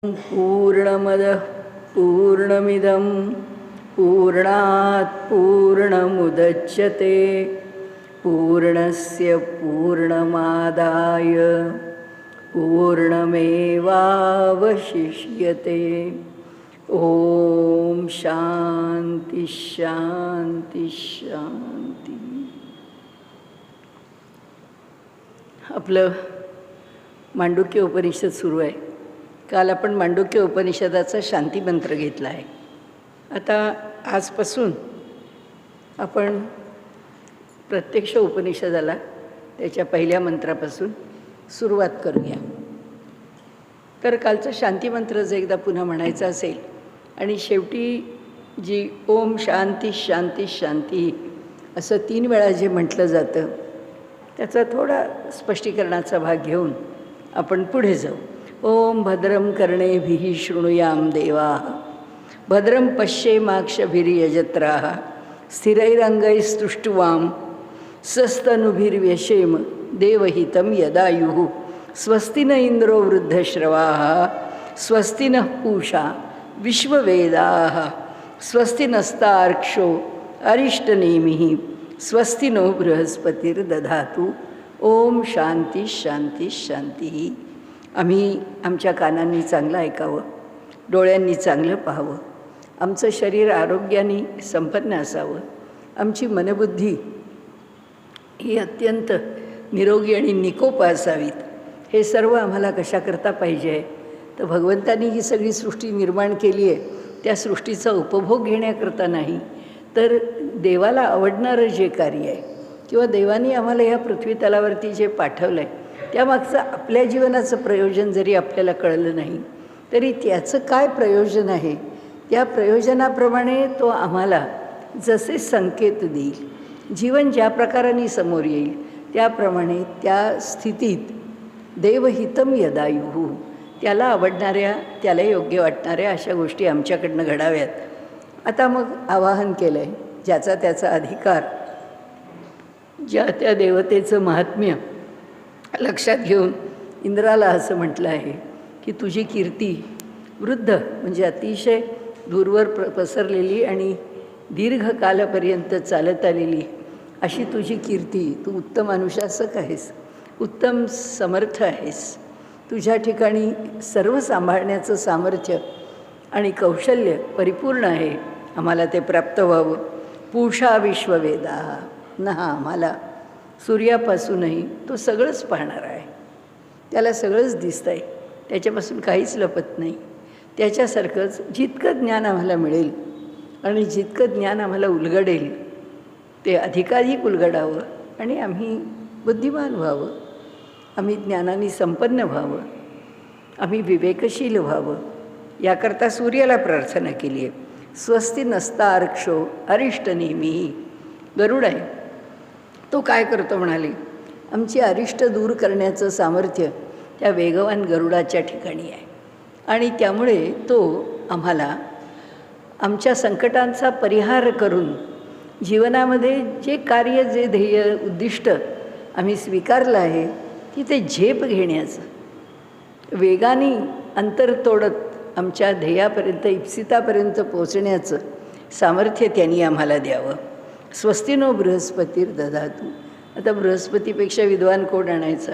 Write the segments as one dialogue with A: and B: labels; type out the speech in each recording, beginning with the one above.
A: पूर्णमदः पूर्णमिदं पूर्णात् पूर्णमुदच्यते पूर्णस्य पूर्णमादाय पूर्णमेवावशिष्यते। ओम शांति शांति शांति। आपलं मांडुक्य उपनिषद सुरू आहे। काल आपण मांडुक्य उपनिषदाचा शांती मंत्र घेतला आहे। आता आजपासून आपण प्रत्यक्ष उपनिषदाला त्याच्या पहिल्या मंत्रापासून सुरुवात करूया। तर कालचं शांती मंत्र जर एकदा पुन्हा म्हणायचं असेल आणि शेवटी जी ओम शांती शांती शांती असं 3 वेळा जे म्हटलं जातं त्याचा थोडा स्पष्टीकरणाचा भाग घेऊन आपण पुढे जाऊ। ओम भद्रं कर्णेभिः शृणुयाम देवाः भद्रं पश्येमाक्षभिर्यजत्राः स्थिरैरङ्गैस्तुष्टुवां स्वस्तनुभिर्व्यशेम देवहितं यदायुः स्वस्ति न इन्द्रो वृद्धश्रवाः स्वस्ति नः पूषा विश्ववेदाः स्वस्ति नस्तार्क्ष्यो अरिष्टनेमिः स्वस्ति नो बृहस्पतिर्दधातु। ओम शांती शांती शांती। आम्ही आमच्या कानांनी चांगलं ऐकावं, डोळ्यांनी चांगलं पाहावं, आमचं शरीर आरोग्याने संपन्न असावं, आमची मनबुद्धी ही अत्यंत निरोगी आणि निकोप असावीत। हे सर्व आम्हाला कशाकरता पाहिजे तर भगवंतांनी ही सगळी सृष्टी निर्माण केली आहे त्या सृष्टीचा उपभोग घेण्याकरता नाही, तर देवाला आवडणारं जे कार्य आहे किंवा देवाने आम्हाला ह्या पृथ्वी तलावरती जे पाठवलं आहे त्यामागचं आपल्या जीवनाचं प्रयोजन जरी आपल्याला कळलं नाही तरी त्याचं काय प्रयोजन आहे त्या प्रयोजनाप्रमाणे तो आम्हाला जसे संकेत देईल, जीवन ज्या प्रकाराने समोर येईल त्याप्रमाणे त्या स्थितीत देवहितं यदायुः त्याला आवडणाऱ्या त्याला योग्य वाटणाऱ्या अशा गोष्टी आमच्याकडनं घडाव्यात। आता मग आवाहन केलं आहे, ज्याचा त्याचा अधिकार, ज्या त्या देवतेचं महात्म्य लक्षात घेऊन इंद्राला असं म्हटलं आहे की तुझी कीर्ती वृद्ध म्हणजे अतिशय दूरवर पसरलेली आणि दीर्घकालापर्यंत चालत आलेली अशी तुझी कीर्ती, तू उत्तम अनुशासक आहेस, उत्तम समर्थ आहेस, तुझ्या ठिकाणी सर्व सांभाळण्याचं सामर्थ्य आणि कौशल्य परिपूर्ण आहे, आम्हाला ते प्राप्त व्हावं। पूषा विश्ववेदाः नहा आम्हाला सूर्यापासूनही तो सगळंच पाहणार आहे, त्याला सगळंच दिसतं आहे, त्याच्यापासून काहीच लपत नाही। त्याच्यासारखंच जितकं ज्ञान आम्हाला मिळेल आणि जितकं ज्ञान आम्हाला उलगडेल ते अधिकाधिक उलगडावं आणि आम्ही बुद्धिमान व्हावं, आम्ही ज्ञानाने संपन्न व्हावं, आम्ही विवेकशील व्हावं, याकरता सूर्याला प्रार्थना केली आहे। स्वस्ति नस्तार्क्ष्यो अरिष्टनेमिः गरुड आहे, तो काय करतो म्हणाले, आमची अरिष्ट दूर करण्याचं सामर्थ्य त्या वेगवान गरुडाच्या ठिकाणी आहे आणि त्यामुळे तो आम्हाला आमच्या संकटांचा परिहार करून जीवनामध्ये जे कार्य जे ध्येय उद्दिष्ट आम्ही स्वीकारलं आहे की ते झेप घेण्याचं, वेगाने अंतर तोडत आमच्या ध्येयापर्यंत इप्सितापर्यंत पोचण्याचं सामर्थ्य त्यांनी आम्हाला द्यावं। स्वस्ति नो बृहस्पतिर्दधातु। आता बृहस्पतीपेक्षा विद्वान कोण आणायचा,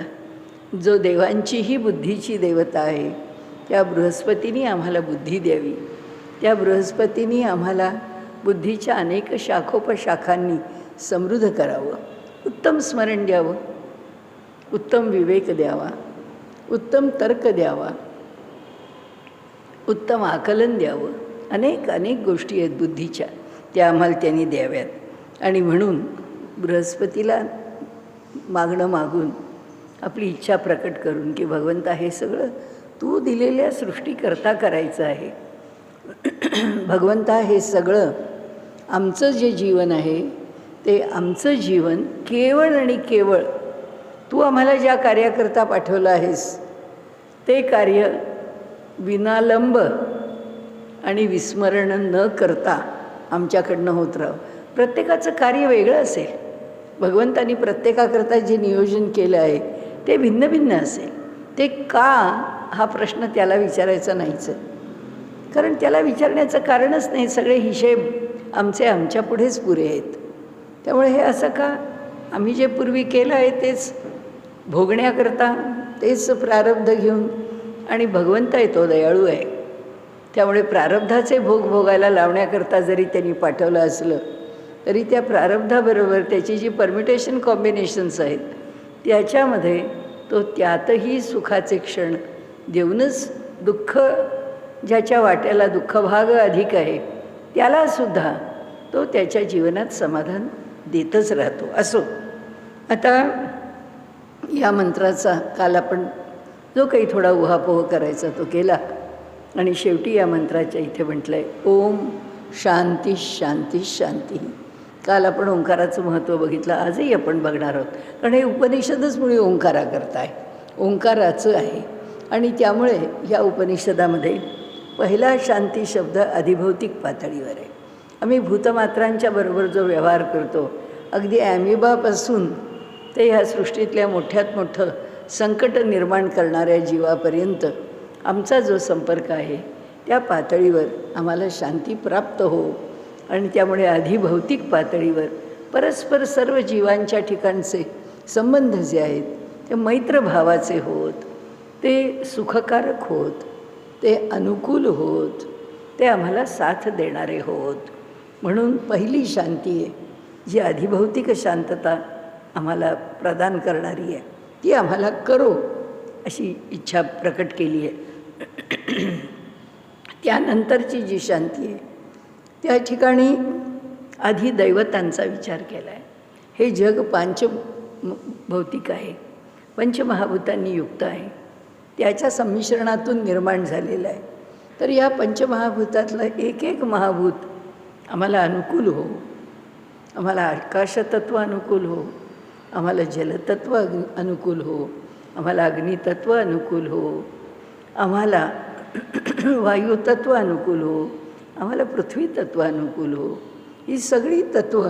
A: जो देवांचीही बुद्धीची देवता आहे त्या बृहस्पतीने आम्हाला बुद्धी द्यावी, त्या बृहस्पतीने आम्हाला बुद्धीच्या अनेक शाखोपशाखांनी समृद्ध करावं, उत्तम स्मरण द्यावं, उत्तम विवेक द्यावा, उत्तम तर्क द्यावा, उत्तम आकलन द्यावं, अनेक अनेक गोष्टी आहेत बुद्धीच्या त्या आम्हाला त्यांनी द्याव्यात। आणि म्हणून बृहस्पतीला मागणं मागून आपली इच्छा प्रकट करून की भगवंता हे सगळं तू दिलेल्या सृष्टीकरता करायचं आहे, भगवंता हे सगळं आमचं जे जीवन आहे ते आमचं जीवन केवळ आणि केवळ तू आम्हाला ज्या कार्याकरता पाठवलं आहेस ते कार्य विनालंब आणि विस्मरण न करता आमच्याकडनं होत राहावं। प्रत्येकाचं कार्य वेगळं असेल, भगवंतांनी प्रत्येकाकरता जे नियोजन केलं आहे ते भिन्न भिन्न असेल, ते का हा प्रश्न त्याला विचारायचा नाहीच आहे, कारण त्याला विचारण्याचं कारणच नाही. सगळे हिशेब आमच्या पुढेच पुरे आहेत. त्यामुळे हे असं का, आम्ही जे पूर्वी केलं आहे तेच भोगण्याकरता, तेच प्रारब्ध घेऊन, आणि भगवंत आहे तो दयाळू आहे. त्यामुळे प्रारब्धाचे भोग भोगायला लावण्याकरता जरी त्यांनी पाठवलं असलं तरी त्या प्रारब्धाबरोबर त्याची जी परमिटेशन कॉम्बिनेशन्स आहेत त्याच्यामध्ये तो त्यातही सुखाचे क्षण देऊनच दुःख, ज्याच्या वाट्याला दुःखभाग अधिक आहे त्यालासुद्धा तो त्याच्या जीवनात समाधान देतच राहतो. असो, आता या मंत्राचा काल आपण जो काही थोडा उहापोह करायचा तो केला, आणि शेवटी या मंत्राच्या इथे म्हटलं आहे ओम शांती शांती शांती. काल आपण ओंकाराचं महत्त्व बघितलं, आजही आपण बघणार आहोत, कारण हे उपनिषदच मुळे ओंकाराकरता आहे, ओंकाराचं आहे. आणि त्यामुळे या उपनिषदामध्ये पहिला शांती शब्द अधिभौतिक पातळीवर आहे. आम्ही भूतमात्रांच्या बरोबर जो व्यवहार करतो, अगदी ॲमिबापासून ते ह्या सृष्टीतल्या मोठ्यात मोठं संकट निर्माण करणाऱ्या जीवापर्यंत आमचा जो संपर्क आहे त्या पातळीवर आम्हाला शांती प्राप्त हो. आणि त्यामुळे अधिभौतिक पातळीवर परस्पर सर्व जीवांच्या ठिकाणचे संबंध जे आहेत ते मैत्रभावाचे होत, ते सुखकारक होत, ते अनुकूल होत, ते आम्हाला साथ देणारे होत. म्हणून पहिली शांती आहे जी अधिभौतिक शांतता आम्हाला प्रदान करणारी आहे, ती आम्हाला करो अशी इच्छा प्रकट केली आहे. त्यानंतरची जी शांती आहे त्या ठिकाणी आधी दैवतांचा विचार केला आहे. हे जग भौतिक आहे, पंचमहाभूतांनी युक्त आहे, त्याच्या संमिश्रणातून निर्माण झालेलं आहे. तर या पंचमहाभूतातलं एक एक महाभूत आम्हाला अनुकूल हो, आम्हाला आकाशतत्व अनुकूल हो, आम्हाला जलतत्व अनुकूल हो, आम्हाला अग्नितत्व अनुकूल हो, आम्हाला वायुतत्व अनुकूल हो, आम्हाला पृथ्वी तत्व अनुकूल हो. ही सगळी तत्व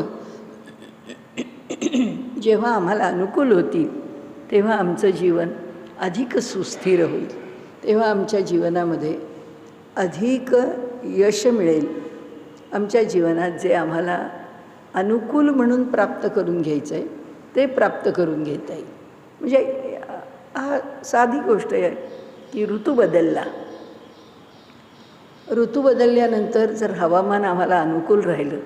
A: जेव्हा आम्हाला अनुकूल होतील तेव्हा आमचं जीवन अधिक सुस्थिर होईल, तेव्हा आमच्या जीवनामध्ये अधिक यश मिळेल. आमच्या जीवनात जे आम्हाला अनुकूल म्हणून प्राप्त करून घ्यायचं आहे ते प्राप्त करून घेता येईल. म्हणजे हा साधी गोष्ट आहे की ऋतू बदलल्यानंतर जर हवामान आम्हाला अनुकूल राहिलं,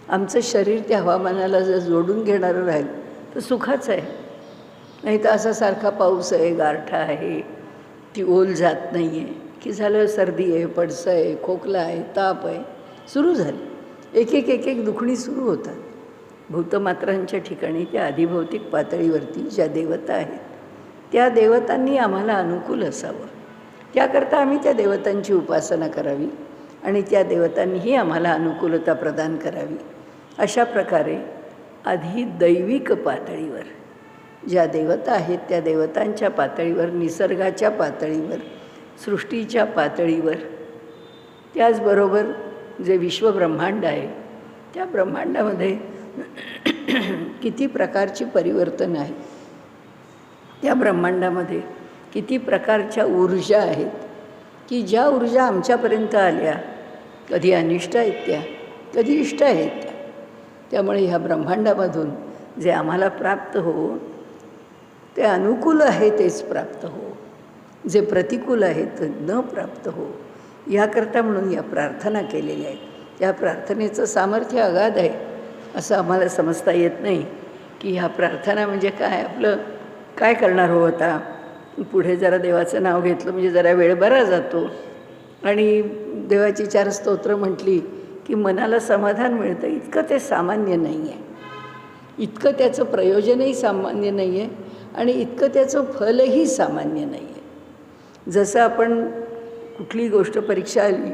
A: आमचं शरीर त्या हवामानाला जर जोडून घेणारं राहिलं तर सुखाचं आहे. नाही तर असा सारखा पाऊस आहे, गारठा आहे, ती ओल जात नाही आहे की झालं सर्दी आहे, पडसं आहे, खोकला आहे, ताप आहे, सुरू झाली. एक एक दुखणी सुरू होतात. भूतमात्रांच्या ठिकाणी त्या अधिभौतिक पातळीवरती ज्या देवता आहेत त्या देवतांनी आम्हाला अनुकूल असावं, त्याकरता आम्ही त्या देवतांची उपासना करावी आणि त्या देवतांनीही आम्हाला अनुकूलता प्रदान करावी. अशा प्रकारे आधी दैविक पातळीवर ज्या देवता आहेत त्या देवतांच्या पातळीवर, निसर्गाच्या पातळीवर, सृष्टीच्या पातळीवर, त्याचबरोबर जे विश्वब्रह्मांड आहे त्या ब्रह्मांडामध्ये किती प्रकारची परिवर्तन आहे, त्या ब्रह्मांडामध्ये किती प्रकारच्या ऊर्जा आहेत की ज्या ऊर्जा आमच्यापर्यंत आल्या कधी अनिष्ट आहेत त्या, कधी इष्ट आहेत त्या. त्यामुळे ह्या ब्रह्मांडामधून जे आम्हाला प्राप्त हो ते अनुकूल आहे तेच प्राप्त हो, जे प्रतिकूल आहे ते न प्राप्त हो, याकरता म्हणून या प्रार्थना केलेल्या आहेत. त्या प्रार्थनेचं सामर्थ्य अगाध आहे असं आम्हाला समजता येत नाही की ह्या प्रार्थना म्हणजे काय, आपलं काय करणार हो आता, पुढे जरा देवाचं नाव घेतलं म्हणजे जरा वेळ बरा जातो आणि देवाची 4 स्तोत्र म्हटली की मनाला समाधान मिळतं. इतकं ते सामान्य नाही आहे, इतकं त्याचं प्रयोजनही सामान्य नाही आहे आणि इतकं त्याचं फलही सामान्य नाही आहे. जसं आपण कुठली गोष्ट परीक्षा आली,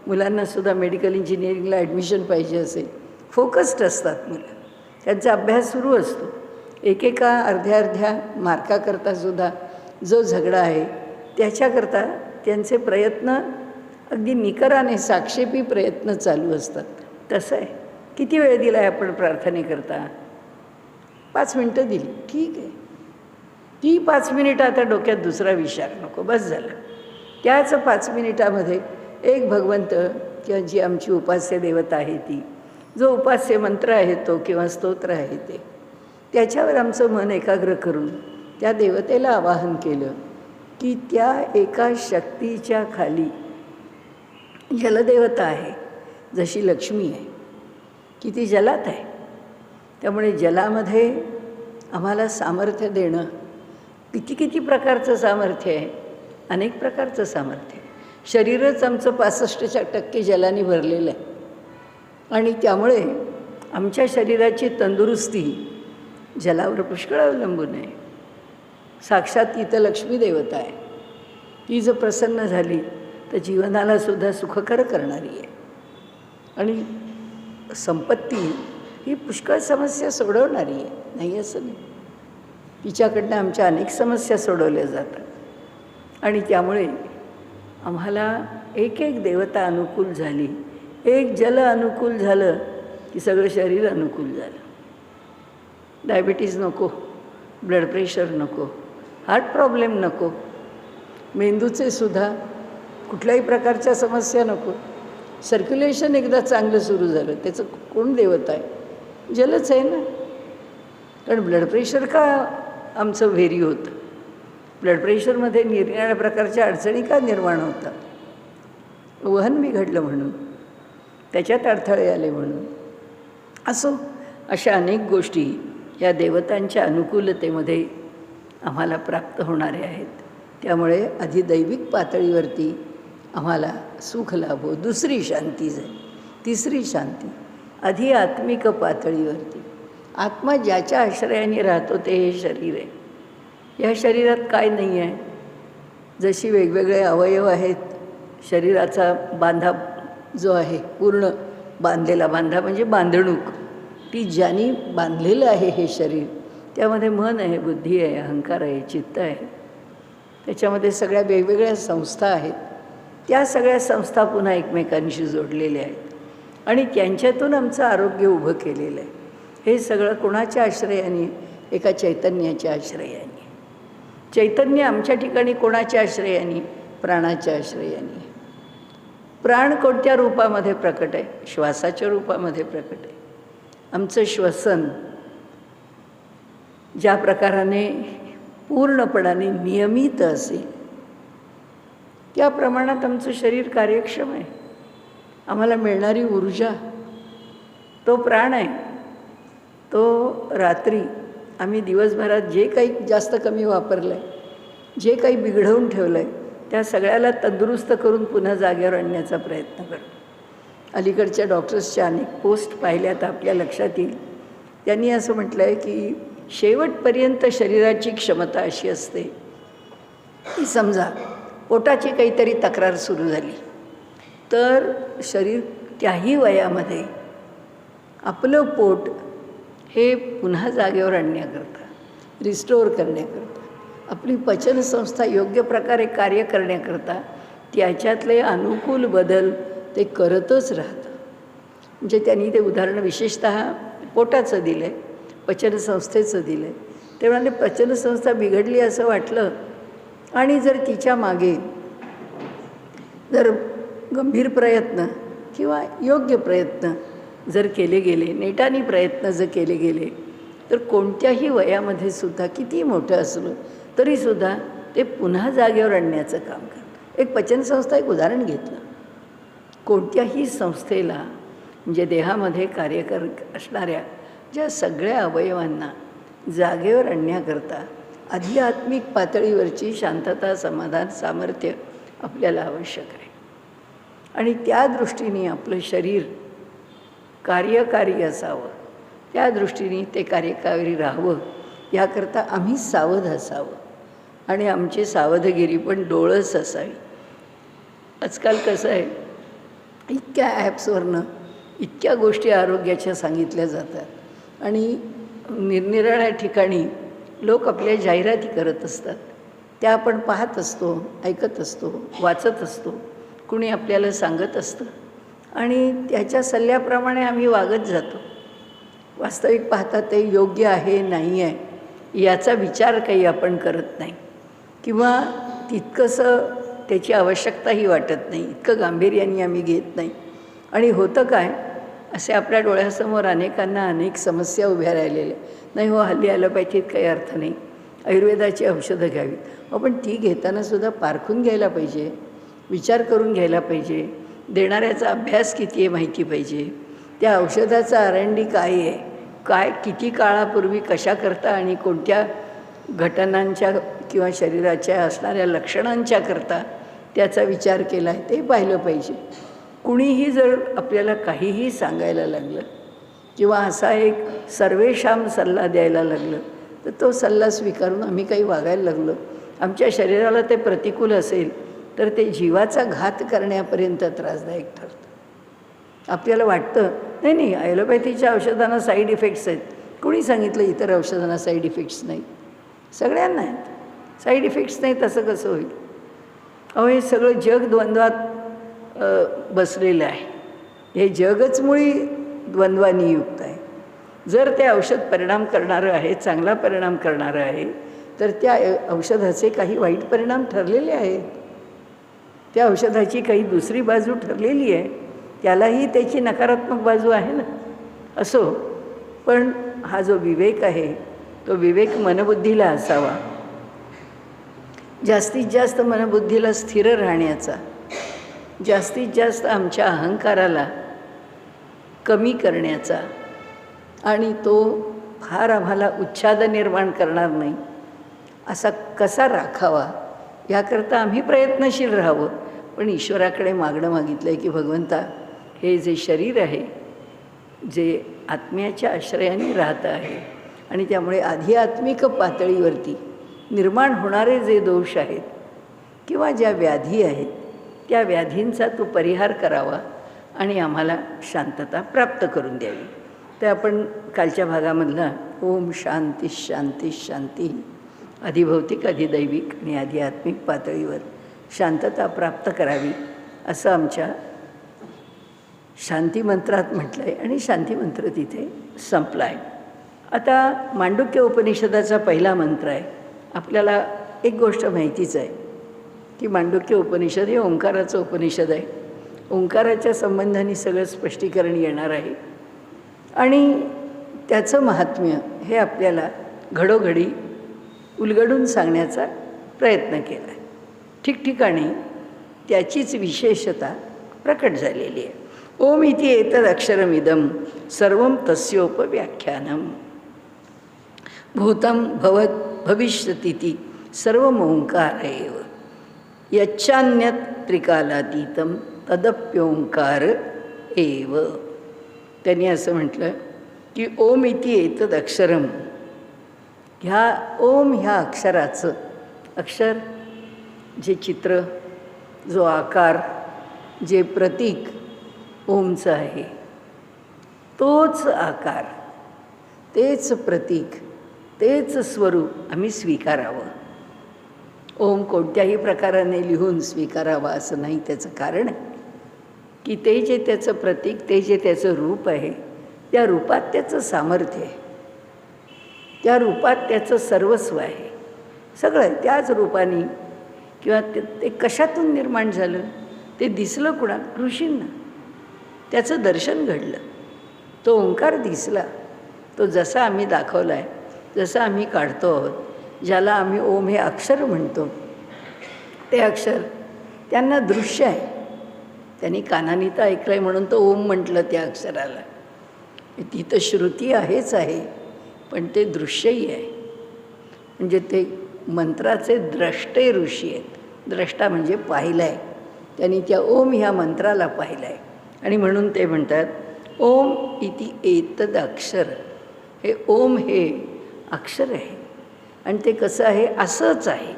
A: मुलांनासुद्धा मेडिकल इंजिनिअरिंगला ॲडमिशन पाहिजे असेल, फोकस्ड असतात मुलं, त्यांचा अभ्यास सुरू असतो. एकेका अर्ध्या मार्काकरतासुद्धा जो झगडा आहे त्याच्याकरता त्यांचे प्रयत्न अगदी निकराने साक्षेपी प्रयत्न चालू असतात. तसं आहे. किती वेळ दिला आहे आपण प्रार्थनेकरता? 5 मिनटं दिली, ठीक आहे. ती 5 मिनिटं आता डोक्यात दुसरा विचार नको, बस झालं. त्याच 5 मिनिटामध्ये एक भगवंत किंवा जी आमची उपास्य देवता आहे ती, जो उपास्य मंत्र आहे तो किंवा स्तोत्र आहे ते, त्याच्यावर आमचं मन एकाग्र करून त्या देवतेला आवाहन केलं की त्या एका शक्तीच्या खाली जलदेवता आहे, जशी लक्ष्मी आहे की ती जलात आहे. त्यामुळे जलामध्ये आम्हाला सामर्थ्य देणं, किती प्रकारचं सामर्थ्य आहे, अनेक प्रकारचं सामर्थ्य आहे. शरीरच आमचं 65% जलाने भरलेलं आहे आणि त्यामुळे आमच्या शरीराची तंदुरुस्ती जलावर पुष्कळ अवलंबून आहे. साक्षात इथं लक्ष्मी देवता आहे, ती जर प्रसन्न झाली तर जीवनाला सुद्धा सुखकर करणारी आहे. आणि संपत्ती ही पुष्कळ समस्या सोडवणारी आहे, नाही असं नाही. तिच्याकडनं आमच्या अनेक समस्या सोडवल्या जातात आणि त्यामुळे आम्हाला एक देवता अनुकूल झाली, एक जल अनुकूल झालं की सगळं शरीर अनुकूल झालं. डायबिटीज नको, ब्लड प्रेशर नको, हार्ट प्रॉब्लेम नको, मेंदूचे सुद्धा कुठल्याही प्रकारच्या समस्या नको. सर्क्युलेशन एकदा चांगलं सुरू झालं, त्याचं कोण देवता आहे? जलच आहे ना. कारण ब्लड प्रेशर का आमचं व्हेरी होतं? ब्लड प्रेशरमध्ये निरनिराळ्या प्रकारच्या अडचणी का निर्माण होतात? वहन बिघडलं म्हणून, त्याच्यात अडथळे आले म्हणून. असो, अशा अनेक गोष्टी या देवतांच्या अनुकूलतेमध्ये आम्हाला प्राप्त होणारे आहेत. त्यामुळे आधी दैविक पातळीवरती आम्हाला सुख लाभो. दुसरी शांती झाली. तिसरी शांती आधी आत्मिक पातळीवरती. आत्मा ज्याच्या आश्रयाने राहतो ते हे शरीर आहे. या शरीरात काय नाही आहे? जशी वेगवेगळे अवयव आहेत, शरीराचा बांधा जो आहे पूर्ण बांधलेला, बांधा म्हणजे बांधणूक, ती ज्यानी बांधलेलं आहे हे शरीर, त्यामध्ये मन आहे, बुद्धी आहे, अहंकार आहे, चित्त आहे. त्याच्यामध्ये सगळ्या वेगवेगळ्या संस्था आहेत. त्या सगळ्या संस्था पुन्हा एकमेकांशी जोडलेल्या आहेत आणि त्यांच्यातून आमचं आरोग्य उभं केलेलं आहे. हे सगळं कोणाच्या आश्रयाने? एका चैतन्याच्या आश्रयाने. चैतन्य आमच्या ठिकाणी कोणाच्या आश्रयाने? प्राणाच्या आश्रयाने. प्राण कोणत्या रूपामध्ये प्रकट आहे? श्वासाच्या रूपामध्ये प्रकट आहे. आमचं श्वसन ज्या प्रकाराने पूर्णपणाने नियमित असेल त्या प्रमाणात आमचं शरीर कार्यक्षम आहे. आम्हाला मिळणारी ऊर्जा तो प्राण आहे. तो रात्री आम्ही दिवसभरात जे काही जास्त कमी वापरलं आहे, जे काही बिघडवून ठेवलं आहे, त्या सगळ्याला तंदुरुस्त करून पुन्हा जागेवर आणण्याचा प्रयत्न करतो. अलीकडच्या डॉक्टर्सच्या अनेक पोस्ट पाहिल्यात आपल्या लक्षात येईल. त्यांनी असं म्हटलं आहे की शेवटपर्यंत शरीराची क्षमता अशी असते की समजा पोटाची काहीतरी तक्रार सुरू झाली तर शरीर त्याही वयामध्ये आपलं पोट हे पुन्हा जागेवर आणण्याकरता, रिस्टोअर करण्याकरता, आपली पचनसंस्था योग्य प्रकारे कार्य करण्याकरता त्याच्यातले अनुकूल बदल ते करतच राहतं. म्हणजे त्यांनी ते उदाहरण विशेषतः पोटाचं दिलं आहे, पचनसंस्थेचं दिलं आहे. ते म्हणाले पचनसंस्था बिघडली असं वाटलं आणि जर तिच्या मागे जर गंभीर प्रयत्न किंवा योग्य प्रयत्न जर केले गेले, नेटाने प्रयत्न जर केले गेले, तर कोणत्याही वयामध्ये सुद्धा किती मोठं असलं तरीसुद्धा ते पुन्हा जागेवर आणण्याचं काम करतं. एक पचनसंस्था एक उदाहरण घेतलं. कोणत्याही संस्थेला म्हणजे देहामध्ये कार्य असणाऱ्या ज्या सगळ्या अवयवांना जागेवर आणण्याकरता आध्यात्मिक पातळीवरची शांतता, समाधान, सामर्थ्य आपल्याला आवश्यक आहे. आणि त्या दृष्टीने आपलं शरीर कार्यकारी असावं, त्या दृष्टीने ते कार्यकारी राहावं, याकरता आम्ही सावध असावं आणि आमची सावधगिरी पण डोळस असावी. आजकाल कसं आहे, इतक्या ॲप्सवरनं इतक्या गोष्टी आरोग्याच्या सांगितल्या जातात आणि निरनिराळ्या ठिकाणी लोक आपल्या जाहिराती करत असतात. त्या आपण पाहत असतो, ऐकत असतो, वाचत असतो, कुणी आपल्याला सांगत असतं आणि त्याच्या सल्ल्याप्रमाणे आम्ही वागत जातो. वास्तविक पाहता ते योग्य आहे नाही आहे याचा विचार काही आपण करत नाही किंवा तितकंसं त्याची आवश्यकताही वाटत नाही, इतकं गांभीर्याने आम्ही घेत नाही. आणि होतं काय, असे आपल्या डोळ्यासमोर अनेकांना अनेक समस्या उभ्या राहिलेल्या. नाही हो, हल्ली ॲलोपॅथीत काही अर्थ नाही, आयुर्वेदाची औषधं घ्यावीत. पण ती घेतानासुद्धा पारखून घ्यायला पाहिजे, विचार करून घ्यायला पाहिजे, देणाऱ्याचा अभ्यास किती आहे माहिती पाहिजे, त्या औषधाचा R&D काय आहे, काय किती काळापूर्वी कशाकरता आणि कोणत्या घटनांच्या किंवा शरीराच्या असणाऱ्या लक्षणांच्या करता त्याचा विचार केला आहे ते पाहिलं पाहिजे. कुणीही जर आपल्याला काहीही सांगायला लागलं किंवा असा एक सर्वेशाम सल्ला द्यायला लागलं तर तो सल्ला स्वीकारून आम्ही काही वागायला लागलो, आमच्या शरीराला ते प्रतिकूल असेल तर ते जीवाचा घात करण्यापर्यंत त्रासदायक ठरतं. आपल्याला वाटतं नाही नाही ॲलोपॅथीच्या औषधांना साईड इफेक्ट्स आहेत. कोणी सांगितलं इतर औषधांना साईड इफेक्ट्स नाही? सगळ्यांना आहेत साईड इफेक्ट्स नाही, तसं कसं होईल? अहो, हे सगळं जग द्वंद्वात बसलेलं आहे. हे जगच मुळी द्वंद्वानी युक्त आहे. जर ते औषध परिणाम करणारं आहे, चांगला परिणाम करणारं आहे, तर त्या औषधाचे काही वाईट परिणाम ठरलेले आहेत. त्या औषधाची काही दुसरी बाजू ठरलेली आहे, त्यालाही त्याची नकारात्मक बाजू आहे ना. असो, पण हा जो विवेक आहे तो विवेक मनबुद्धीला असावा. जास्तीत जास्त मनबुद्धीला स्थिर राहण्याचा, जास्तीत जास्त आमच्या अहंकाराला कमी करण्याचा आणि तो फार आम्हाला उच्छाद निर्माण करणार नाही असा कसा राखावा याकरता आम्ही प्रयत्नशील राहावं. पण ईश्वराकडे मागणं मागितलं आहे की भगवंता, हे जे शरीर आहे जे आत्म्याच्या आश्रयाने राहतं आहे आणि त्यामुळे आध्यात्मिक पातळीवरती निर्माण होणारे जे दोष आहेत किंवा ज्या व्याधी आहेत त्या व्याधींचा तो परिहार करावा आणि आम्हाला शांतता प्राप्त करून द्यावी. तर आपण कालच्या भागामधला ओम शांती शांती शांती अधिभौतिक अधिदैविक आणि आध्यात्मिक पातळीवर शांतता प्राप्त करावी असं आमच्या शांतिमंत्रात म्हटलं आहे आणि शांतिमंत्र तिथे संपला आहे. आता मांडुक्य उपनिषदाचा पहिला मंत्र आहे. आपल्याला एक गोष्ट माहितीच आहे की मांडुक्य उपनिषद हे ओंकाराचं उपनिषद आहे. ओंकाराच्या संबंधाने सगळं स्पष्टीकरण येणार आहे आणि त्याचं महात्म्य हे आपल्याला घडोघडी उलगडून सांगण्याचा प्रयत्न केला आहे. ठिकठिकाणी त्याचीच विशेषता प्रकट झालेली आहे. ओम इति एतद अक्षरमिदं सर्वं तस्योपव्याख्यानम भूतं भवत भविष्यतीति सर्वम् ओंकार एव यच्चान्यत् त्रिकालातीतं तदप्योंकार एव. त्यांनी असं म्हटलं की ओम इति एतद अक्षरम, ह्या ओम ह्या अक्षराचं, अक्षर जे चित्र, जो आकार, जे प्रतीक ओमचं आहे, तोच आकार, तेच प्रतीक, तेच स्वरूप आम्ही स्वीकारावं. ओम कोणत्याही प्रकाराने लिहून स्वीकारावा असं नाही. त्याचं कारण की ते जे त्याचं प्रतीक, ते जे त्याचं रूप आहे, त्या रूपात त्याचं सामर्थ्य आहे, त्या रूपात त्याचं सर्वस्व आहे. सगळं त्याच रूपाने किंवा ते कशातून निर्माण झालं ते दिसलं कुणा? ऋषींना. त्याचं दर्शन घडलं, तो ओंकार दिसला. तो जसा आम्ही दाखवला आहे, जसं आम्ही काढतो आहोत, ज्याला आम्ही ओम हे अक्षर म्हणतो, ते अक्षर त्यांना दृश्य आहे. त्यांनी कानाने तर ऐकलं आहे म्हणून तो ओम म्हटलं त्या अक्षराला. ती तर श्रुती आहेच आहे, पण ते दृश्यही आहे. म्हणजे ते मंत्राचे द्रष्टे ऋषी आहेत. द्रष्टा म्हणजे पाहिलं आहे, त्यांनी त्या ओम ह्या मंत्राला पाहिलं आहे आणि म्हणून ते म्हणतात ओम इति एतद अक्षर. हे ओम हे अक्षर आहे आणि ते कसं आहे? असंच आहे.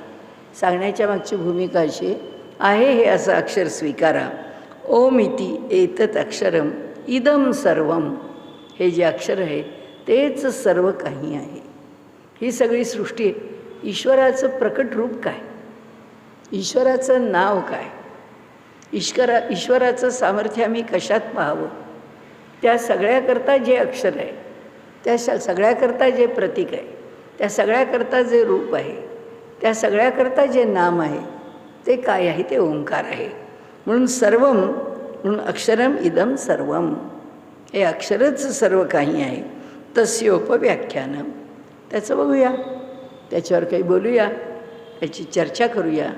A: सांगण्याच्या मागची भूमिका अशी आहे, हे असं अक्षर स्वीकारा. ओम इति एतत् अक्षरम इदम सर्वम, हे जे अक्षर आहे तेच सर्व काही आहे. ही सगळी सृष्टी आहे. ईश्वराचं प्रकट रूप काय? ईश्वराचं नाव काय? ईश्वराचं सामर्थ्य आम्ही कशात पाहावं? त्या सगळ्याकरता जे अक्षर आहे, त्या सगळ्याकरता जे प्रतीक आहे, त्या सगळ्याकरता जे रूप आहे, त्या सगळ्याकरता जे नाम आहे, ते काय आहे? ते ओंकार आहे. म्हणून सर्वम, म्हणून अक्षरम इदम सर्वम, हे अक्षरच सर्व काही आहे. तस्योपव्याख्यानम, त्याचं बघूया, त्याच्यावर काही बोलूया, त्याची चर्चा करूया,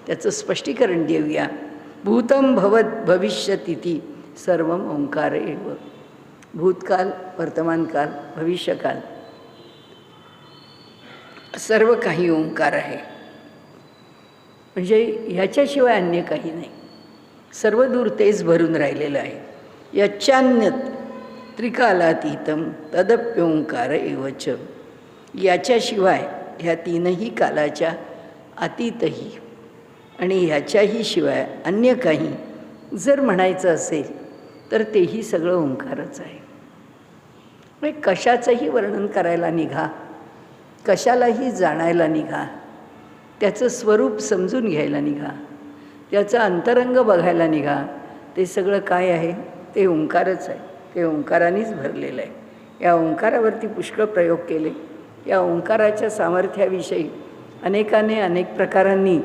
A: त्याचं स्पष्टीकरण देऊया. भूतम भवत भविष्यतीति सर्वम ओंकार एव. भूतकाल, वर्तमानकाल, भविष्यकाल सर्व काही ओंकार आहे. म्हणजे ह्याच्याशिवाय अन्य काही नाही. सर्व दूर तेच भरून राहिलेलं आहे. यच्चान्यत त्रिकालातीतम तदप्योंकार एवच. याच्याशिवाय ह्या तीनही कालाच्या अतीतही आणि ह्याच्याही शिवाय अन्य काही जर म्हणायचं असेल तर तेही सगळं ओंकारच आहे. म्हणजे कशाचंही वर्णन करायला निघा, कशालाही जाणायला निघा, त्याचं स्वरूप समजून घ्यायला निघा, त्याचं अंतरंग बघायला निघा, ते सगळं काय आहे? ते ओंकारच आहे. ते ओंकारानेच भरलेलं आहे. या ओंकारावरती पुष्कळ प्रयोग केले. या ओंकाराच्या सामर्थ्याविषयी अनेकाने अनेक प्रकारांनी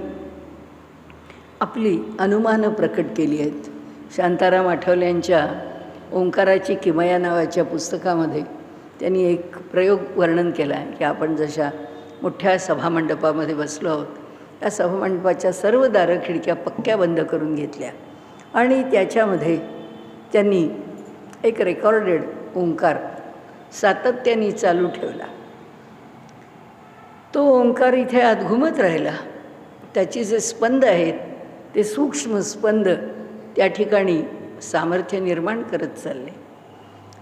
A: आपली अनुमानं प्रकट केली आहेत. शांताराम आठवल्यांच्या ओंकाराची किमया नावाच्या पुस्तकामध्ये त्यांनी एक प्रयोग वर्णन केला आहे की आपण जशा मोठ्या सभामंडपामध्ये बसलो आहोत, त्या सभामंडपाच्या सर्व दारं खिडक्या पक्क्या बंद करून घेतल्या आणि त्याच्यामध्ये त्यांनी एक रेकॉर्डेड ओंकार सातत्याने चालू ठेवला. तो ओंकार इथे आत घुमत राहिला. त्याची जे स्पंद आहेत ते सूक्ष्म स्पंद त्या ठिकाणी सामर्थ्य निर्माण करत चालले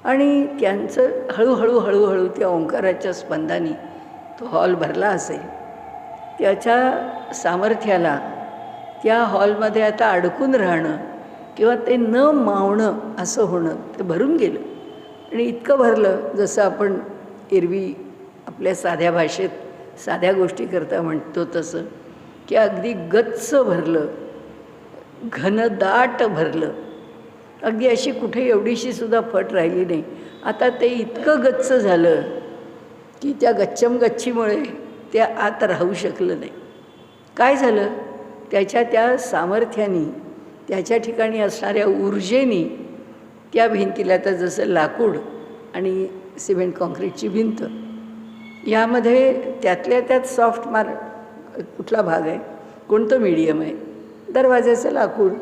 A: आणि त्यांचं हळूहळू हळूहळू त्या ओंकाराच्या स्पंदाने तो हॉल भरला असेल. त्याच्या सामर्थ्याला त्या हॉलमध्ये आता अडकून राहणं किंवा ते न मावणं असं होणं ते भरून गेलं. आणि इतकं भरलं जसं आपण एरवी आपल्या साध्या भाषेत साध्या गोष्टी करता म्हणतो तसं, की अगदी गच्च भरलं, घनदाट भरलं. अगदी अशी कुठे एवढीशी सुद्धा फट राहिली नाही. आता ते इतकं गच्च झालं की त्या गच्चम गच्चीमुळे ते आत राहू शकलं नाही. काय झालं? त्याच्या त्या सामर्थ्याने, त्याच्या ठिकाणी असणाऱ्या ऊर्जेने त्या भिंतीला, तर जसं लाकूड आणि सिमेंट कॉन्क्रीटची भिंत यामध्ये त्यातल्या त्यात सॉफ्ट कुठला भाग आहे, कोणतं मीडियम आहे? दरवाजाचं लाकूड.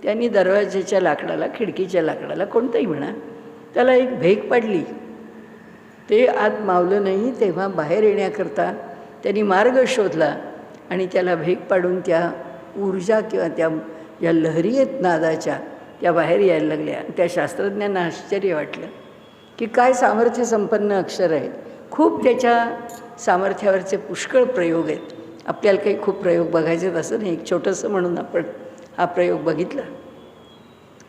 A: त्यांनी दरवाजाच्या लाकडाला, खिडकीच्या लाकडाला, कोणतंही म्हणा, त्याला एक भेग पडली. ते आत मावलं नाही. तेव्हा बाहेर येण्याकरता त्यांनी मार्ग शोधला आणि त्याला भेग पाडून त्या ऊर्जा किंवा त्या ज्या लहरी आहेत नादाच्या त्या बाहेर यायला लागल्या. त्या शास्त्रज्ञांना आश्चर्य वाटलं की काय सामर्थ्य संपन्न अक्षर आहे. खूप त्याच्या सामर्थ्यावरचे पुष्कळ प्रयोग आहेत. आपल्याला काही खूप प्रयोग बघायचे असं नाही, एक छोटंसं म्हणून आपण हा प्रयोग बघितला.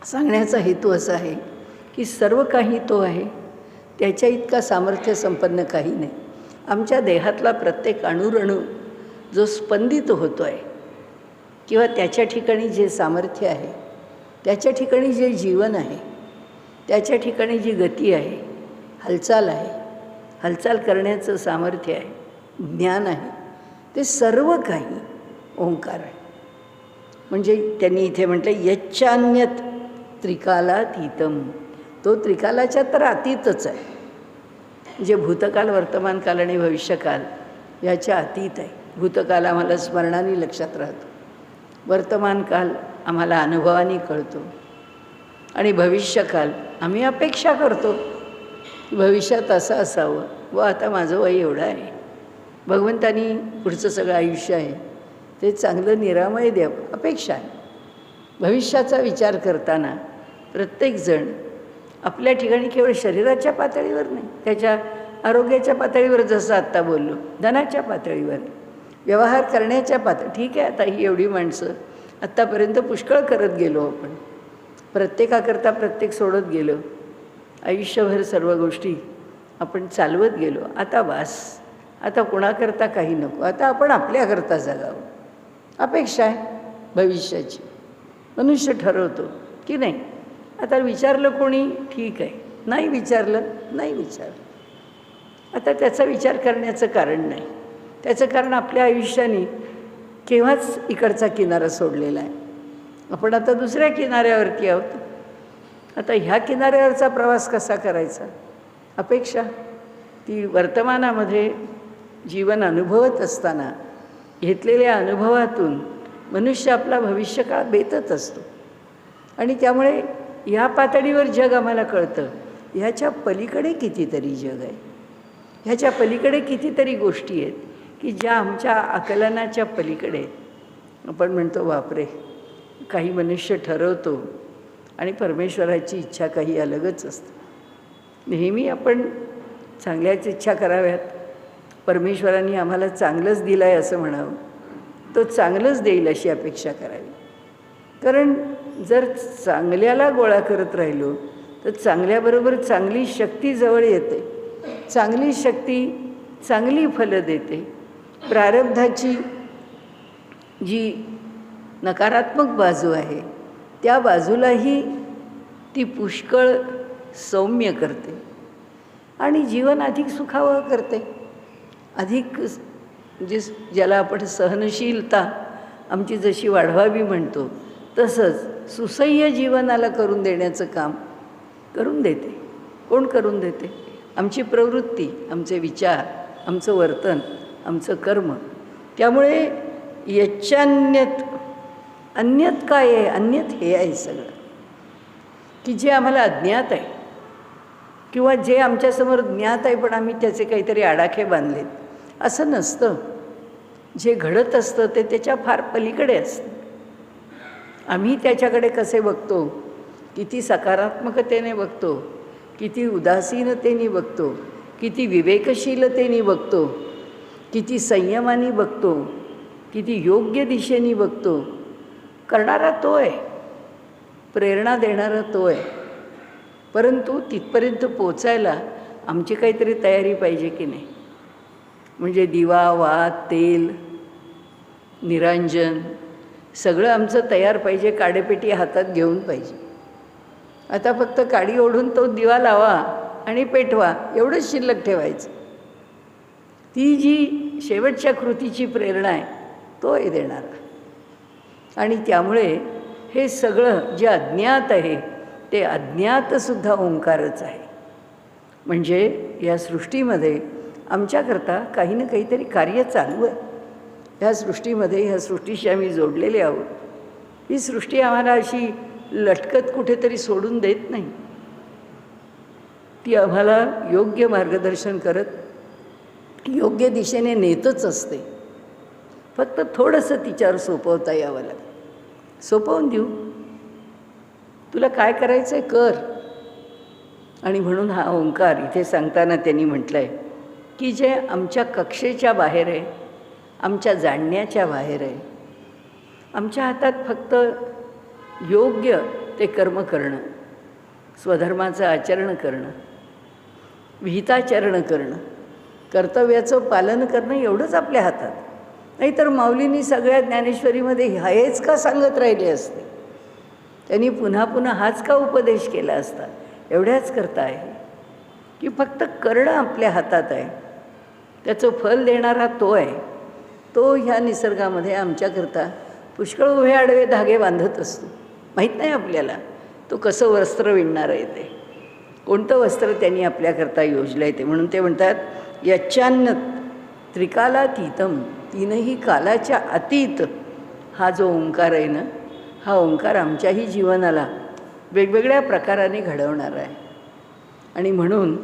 A: सांगण्याचा हेतू असा आहे की सर्व काही तो आहे, त्याच्या इतका सामर्थ्य संपन्न काही नाही. आमच्या देहातला प्रत्येक अणुरणू जो स्पंदित होतो आहे किंवा त्याच्या ठिकाणी जे सामर्थ्य आहे, त्याच्या ठिकाणी जे जीवन आहे, त्याच्या ठिकाणी जी गती आहे, हालचाल आहे, हालचाल करण्याचं सामर्थ्य आहे, ज्ञान आहे, ते सर्व काही ओंकार आहे. म्हणजे त्यांनी इथे म्हटलं यच्चान्यत त्रिकालातीतम, तो त्रिकालाच्या तर अतीतच आहे. म्हणजे भूतकाल, वर्तमानकाल आणि भविष्यकाल याच्या अतीत आहे. भूतकाल आम्हाला स्मरणाने लक्षात राहतो, वर्तमानकाल आम्हाला अनुभवाने कळतो आणि भविष्यकाल आम्ही अपेक्षा करतो की भविष्यात असं असावं, व आता माझं वय एवढं आहे, भगवंतानी पुढचं सगळं आयुष्य आहे ते चांगलं निरामय द्यावं, अपेक्षा आहे. भविष्याचा विचार करताना प्रत्येकजण आपल्या ठिकाणी केवळ शरीराच्या पातळीवर नाही, त्याच्या आरोग्याच्या पातळीवर, जसं आत्ता बोललो, धनाच्या पातळीवर, व्यवहार करण्याच्या ठीक आहे. आता ही एवढी माणसं आत्तापर्यंत पुष्कळ करत गेलो आपण, प्रत्येकाकरता प्रत्येक सोडत गेलो, आयुष्यभर सर्व गोष्टी आपण चालवत गेलो. आता वास, आता कोणाकरता काही नको, आता आपण आपल्याकरता जगावं, अपेक्षा आहे भविष्याची. मनुष्य ठरवतो की नाही. आता विचारलं कोणी, ठीक आहे, नाही विचारलं, नाही विचारलं. आता त्याचा विचार करण्याचं कारण नाही. त्याचं कारण आपल्या आयुष्याने केव्हाच इकडचा किनारा सोडलेला आहे. आपण आता दुसऱ्या किनाऱ्यावरती आहोत. आता ह्या किनाऱ्यावरचा प्रवास कसा करायचा? अपेक्षा ती वर्तमानामध्ये जीवन अनुभवत असताना घेतलेल्या अनुभवातून मनुष्य आपला भविष्यकाळ बेतत असतो. आणि त्यामुळे ह्या पातळीवर जग आम्हाला कळतं, ह्याच्या पलीकडे कितीतरी जग आहे, ह्याच्या पलीकडे कितीतरी गोष्टी आहेत की ज्या आमच्या आकलनाच्या पलीकडे आहेत. आपण म्हणतो बापरे, काही मनुष्य ठरवतो आणि परमेश्वराची इच्छा काही अलगच असते. नेहमी आपण चांगल्याच इच्छा कराव्यात, परमेश्वरांनी आम्हाला चांगलंच दिलं आहे असं म्हणावं, तो चांगलंच देईल अशी अपेक्षा करावी. कारण जर चांगल्याला गोळा करत राहिलो तर चांगल्याबरोबर चांगली शक्ती जवळ येते. चांगली शक्ती चांगली फलं देते. प्रारब्धाची जी नकारात्मक बाजू आहे त्या बाजूलाही ती पुष्कळ सौम्य करते आणि जीवन अधिक सुखावं करते. अधिक ज्याला आपण सहनशीलता आमची जशी वाढवावी म्हणतो, तसंच सुसह्य जीवनाला करून देण्याचं काम करून देते. कोण करून देते? आमची प्रवृत्ती, आमचे विचार, आमचं वर्तन, आमचं कर्म. त्यामुळे यच्चान्यत अन्यत काय आहे? अन्यत हे आहे सगळं की जे आम्हाला अज्ञात आहे किंवा जे आमच्यासमोर ज्ञात आहे पण आम्ही त्याचे काहीतरी आडाखे बांधलेत. असं नसतं. जे घडत असतं ते त्याच्या फार पलीकडे असतं. आम्ही त्याच्याकडे कसे बघतो? किती सकारात्मकतेने बघतो, किती उदासीनतेने बघतो, किती विवेकशीलतेने बघतो, किती संयमाने बघतो, किती योग्य दिशेने बघतो. करणारा तो आहे, प्रेरणा देणारा तो आहे. परंतु तिथपर्यंत पोचायला आमची काहीतरी तयारी पाहिजे की नाही? म्हणजे दिवा, वात, तेल, निरांजन सगळं आमचं तयार पाहिजे, काडेपेटी हातात घेऊन पाहिजे. आता फक्त काडी ओढून तो दिवा लावा आणि पेटवा एवढंच शिल्लक ठेवायचं. ती जी शेवटच्या कृतीची प्रेरणा आहे तो आहे देणारा. आणि त्यामुळे हे सगळं जे अज्ञात आहे ते अज्ञातसुद्धा ओंकारच आहे. म्हणजे या सृष्टीमध्ये आमच्याकरता काही ना काहीतरी कार्य चालू आहे. ह्या सृष्टीमध्ये, ह्या सृष्टीशी आम्ही जोडलेले आहोत. ही सृष्टी आम्हाला अशी लटकत कुठेतरी सोडून देत नाही. ती आम्हाला योग्य मार्गदर्शन करत योग्य दिशेने नेतच असते. फक्त थोडंसं तिच्यावर सोपवता यावं लागतं. सोपवून देऊ, तुला काय करायचं आहे कर. आणि म्हणून हा ओंकार इथे सांगताना त्यांनी म्हटलं आहे की जे आमच्या कक्षेच्या बाहेर आहे, आमच्या जाणण्याच्या बाहेर आहे. आमच्या हातात फक्त योग्य ते कर्म करणं, स्वधर्माचं आचरण करणं, विहिताचरण करणं, कर्तव्याचं पालन करणं एवढंच आपल्या हातात. नाहीतर माऊलींनी सगळ्या ज्ञानेश्वरीमध्ये हेच का सांगत राहिले असते? त्यांनी पुन्हा पुन्हा हाच का उपदेश केला असता? एवढ्याच करता आहे की फक्त करणं आपल्या हातात आहे. त्याचं फल देणारा तो आहे. तो ह्या निसर्गामध्ये आमच्याकरता पुष्कळ उभे आडवे धागे बांधत असतो. माहीत नाही आपल्याला तो कसं वस्त्र विणणार आहे ते, कोणतं वस्त्र त्यांनी आपल्याकरता योजलं आहे ते. म्हणून ते म्हणतात यच्चान्न त्रिकालातीतम, तीनही कालाच्या अतीत हा जो ओंकार आहे ना, हा ओंकार आमच्याही जीवनाला वेगवेगळ्या प्रकाराने घडवणार आहे. आणि म्हणून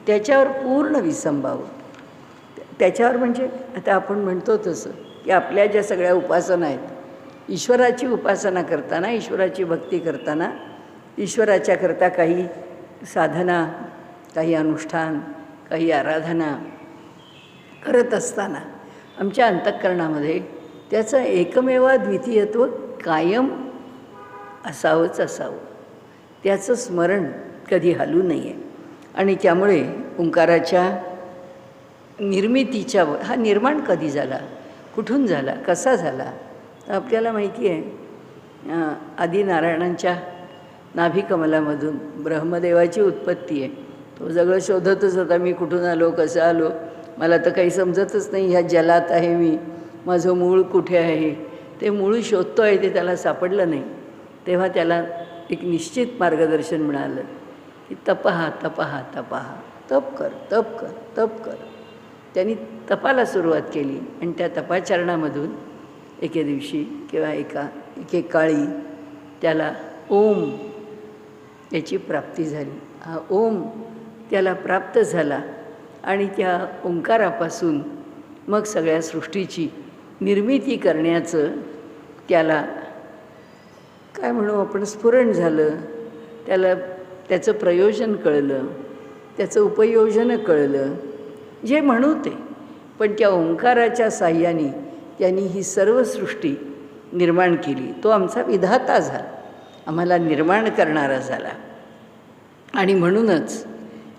A: त्याच्यावर पूर्ण विसंभाव, त्याच्यावर म्हणजे आता आपण म्हणतो तसं की आपल्या ज्या सगळ्या उपासना आहेत, ईश्वराची उपासना करताना, ईश्वराची भक्ती करताना, ईश्वराच्याकरता काही साधना, काही अनुष्ठान, काही आराधना करत असताना आमच्या अंतःकरणामध्ये त्याचं एकमेवाद्वितीयत्व कायम असावंच असावं. त्याचं स्मरण कधी हलू नये. आणि त्यामुळे ओंकाराच्या निर्मितीच्या हा निर्माण कधी झाला, कुठून झाला, कसा झाला, तर आपल्याला माहिती आहे. आदिनारायणांच्या नाभिकमलामधून ब्रह्मदेवाची उत्पत्ती आहे. तो सगळं शोधतच होता, मी कुठून आलो, कसं आलो, मला तर काही समजतच नाही, ह्या जलात आहे मी, माझं मूळ कुठे आहे, ते मूळ शोधतो आहे ते त्याला सापडलं नाही. तेव्हा त्याला एक निश्चित मार्गदर्शन मिळालं की तपहा तपहा तपहा, तप कर तप कर तप कर. त्यांनी तपाला सुरुवात केली आणि त्या तपाचरणामधून एके दिवशी किंवा एके काळी त्याला ओम याची प्राप्ती झाली. हा ओम त्याला प्राप्त झाला आणि त्या ओंकारापासून मग सगळ्या सृष्टीची निर्मिती करण्याचं त्याला काय म्हणू आपण स्फुरण झालं. त्याला त्याचं प्रयोजन कळलं, त्याचं उपयोजन कळलं, जे म्हणू ते. पण त्या ओंकाराच्या साह्याने त्यांनी ही सर्व सृष्टी निर्माण केली. तो आमचा विधाता झाला, आम्हाला निर्माण करणारा झाला. आणि म्हणूनच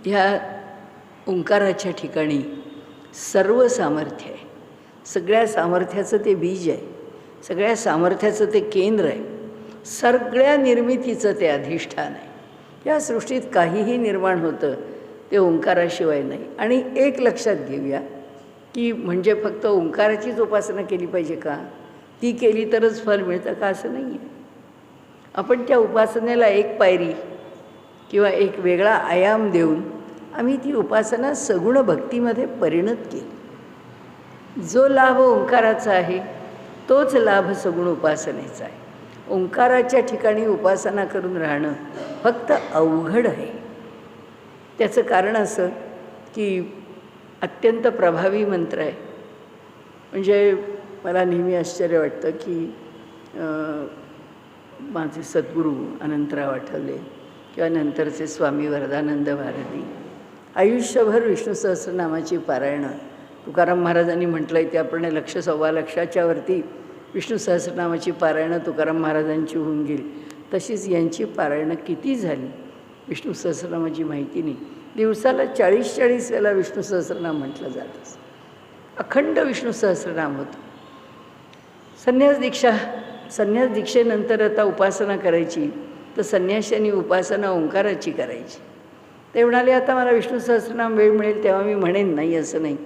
A: ह्या ओंकाराच्या ठिकाणी सर्व सामर्थ्य आहे. सगळ्या सामर्थ्याचं ते बीज आहे, सगळ्या सामर्थ्याचं ते केंद्र आहे, सगळ्या निर्मितीचं ते अधिष्ठान आहे. या सृष्टीत काहीही निर्माण होतं ते ओंकाराशिवाय नाही. आणि एक लक्षात घेऊया की म्हणजे फक्त ओंकाराचीच उपासना केली पाहिजे का, ती केली तरच फल मिळतं का, असं नाही आहे. आपण त्या उपासनेला एक पायरी किंवा एक वेगळा आयाम देऊन आम्ही ती उपासना सगुण भक्तीमध्ये परिणत केली. जो लाभ ओंकाराचा आहे तोच लाभ सगुण उपासनेचा आहे. ओंकाराच्या ठिकाणी उपासना करून राहणं फक्त अवघड आहे. त्याचं कारण असं की अत्यंत प्रभावी मंत्र आहे. म्हणजे मला नेहमी आश्चर्य वाटतं की माझे सद्गुरू अनंतराव आठवले किंवा नंतरचे स्वामी वरदानंद भारती आयुष्यभर विष्णू सहस्रनामाची पारायणं, तुकाराम महाराजांनी म्हटलं आहे त्याप्रमाणे 1,00,000-1,15,000च्या वरती विष्णू सहस्रनामाची पारायणं तुकाराम महाराजांची होऊन गेली. तशीच यांची पारायणं किती झाली विष्णू सहस्रनामाची माहिती नाही. दिवसाला 40-40 वेळेला विष्णू सहस्रनाम म्हटलं जातं. अखंड विष्णू सहस्रनाम होतं. संन्यास दीक्षेनंतर आता उपासना करायची तर संन्याशांनी उपासना ओंकाराची करायची. ते म्हणाले आता मला विष्णू सहस्रनाम वेळ मिळेल तेव्हा मी म्हणेन, नाही असं नाही,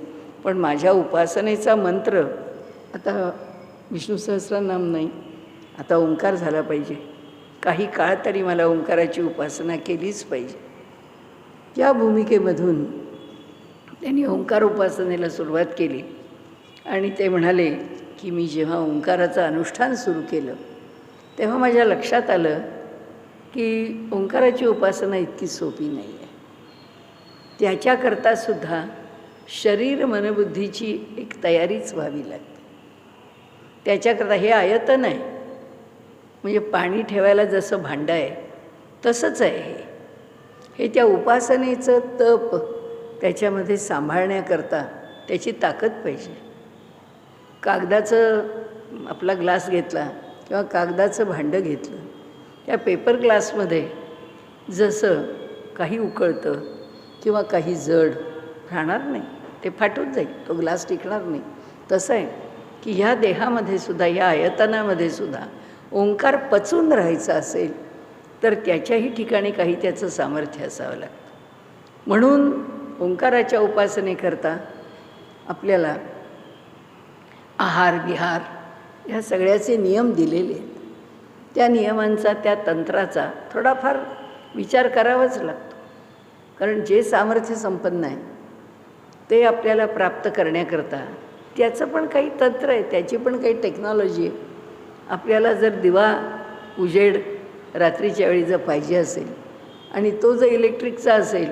A: पण माझ्या उपासनेचा मंत्र आता विष्णू सहस्रनाम नाही, आता ओंकार झाला पाहिजे. काही काळ तरी मला ओंकाराची उपासना केलीच पाहिजे. या भूमिकेमधून त्यांनी ओंकार उपासनेला सुरुवात केली. आणि ते म्हणाले की मी जेव्हा ओंकाराचं अनुष्ठान सुरू केलं तेव्हा माझ्या लक्षात आलं की ओंकाराची उपासना इतकी सोपी नाही आहे. त्याच्याकरतासुद्धा शरीर मनबुद्धीची एक तयारीच व्हावी लागते. त्याच्याकरता हे आयतन आहे, म्हणजे पाणी ठेवायला जसं भांडं आहे तसंच आहे हे त्या उपासनेचं तप त्याच्यामध्ये सांभाळण्याकरता त्याची ताकद पाहिजे. कागदाचं आपला ग्लास घेतला किंवा कागदाचं भांडं घेतलं, त्या पेपर ग्लासमध्ये जसं काही उकळतं किंवा काही जड राहणार नाही, ते फाटून जाईल, तो ग्लास टिकणार नाही. तसं आहे की ह्या देहामध्ये सुद्धा, या आयतनामध्ये सुद्धा ओंकार पचून राहायचा असेल तर त्याच्याही ठिकाणी काही त्याचं सामर्थ्य असावं लागतं. म्हणून ओंकाराच्या उपासनेकरता आपल्याला आहार विहार ह्या सगळ्याचे नियम दिलेले आहेत. त्या नियमांचा, त्या तंत्राचा थोडाफार विचार करावाच लागतो. कारण जे सामर्थ्य संपन्न आहे ते आपल्याला प्राप्त करण्याकरता त्याचं पण काही तंत्र आहे, त्याची पण काही टेक्नॉलॉजी आहे. आपल्याला जर दिवा उजेड रात्रीच्या वेळी जर पाहिजे असेल आणि तो जर इलेक्ट्रिकचा असेल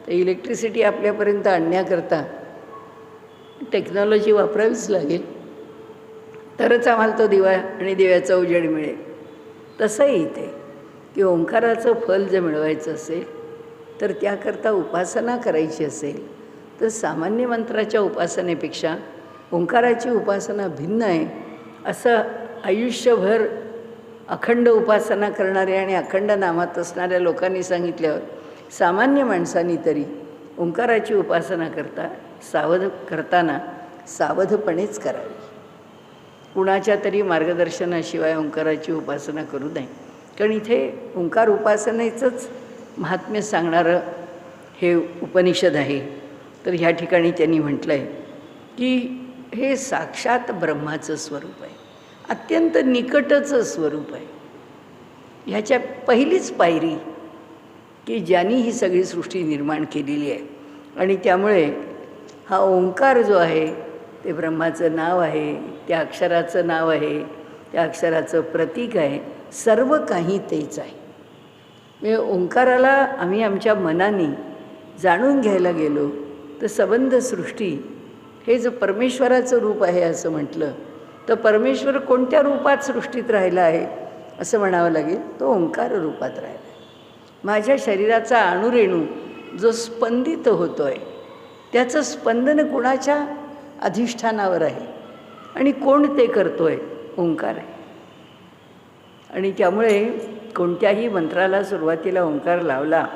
A: तर इलेक्ट्रिसिटी आपल्यापर्यंत आणण्याकरता टेक्नॉलॉजी वापरावीच लागेल, तरच आम्हाला तो दिवा आणि दिव्याचा उजेड मिळेल. तसंही इथे की ओंकाराचं फल जर मिळवायचं असेल तर त्याकरता उपासना करायची असेल तर सामान्य मंत्राच्या उपासनेपेक्षा ओंकाराची उपासना भिन्न आहे. असं आयुष्यभर अखंड उपासना करणाऱ्या आणि अखंड नामात असणाऱ्या लोकांनी सांगितल्यावर सामान्य माणसांनी तरी ओंकाराची उपासना करताना सावधपणेच करावी. कुणाच्या तरी मार्गदर्शनाशिवाय ओंकाराची उपासना करू नये. कारण इथे ओंकार उपासनेचंच महात्म्य सांगणारं हे उपनिषद आहे. तर ह्या ठिकाणी त्यांनी म्हटलं आहे की हे साक्षात ब्रह्माचं स्वरूप आहे, अत्यंत निकटचं स्वरूप आहे. ह्याच्या पहिलीच पायरी की ज्यांनी ही सगळी सृष्टी निर्माण केलेली आहे. आणि त्यामुळे हा ओंकार जो आहे ते ब्रह्माचं नाव आहे, त्या अक्षराचं नाव आहे, त्या अक्षराचं प्रतीक आहे, सर्व काही तेच आहे. म्हणजे ओंकाराला आम्ही आमच्या मनाने जाणून घ्यायला गेलो तर संबंध सृष्टी हे जर परमेश्वराचं रूप आहे असं म्हटलं तर परमेश्वर कोणत्या रूपात सृष्टीत राहिला आहे असं म्हणावं लागेल, तो ओंकार रूपात राहिला आहे. माझ्या शरीराचा अणुरेणू जो स्पंदित होतो आहे त्याचं स्पंदन कुणाच्या अधिष्ठानावर आहे आणि कोण ते करतो आहे? ओंकार आहे. आणि त्यामुळे कोणत्याही मंत्राला सुरुवातीला ओंकार लावला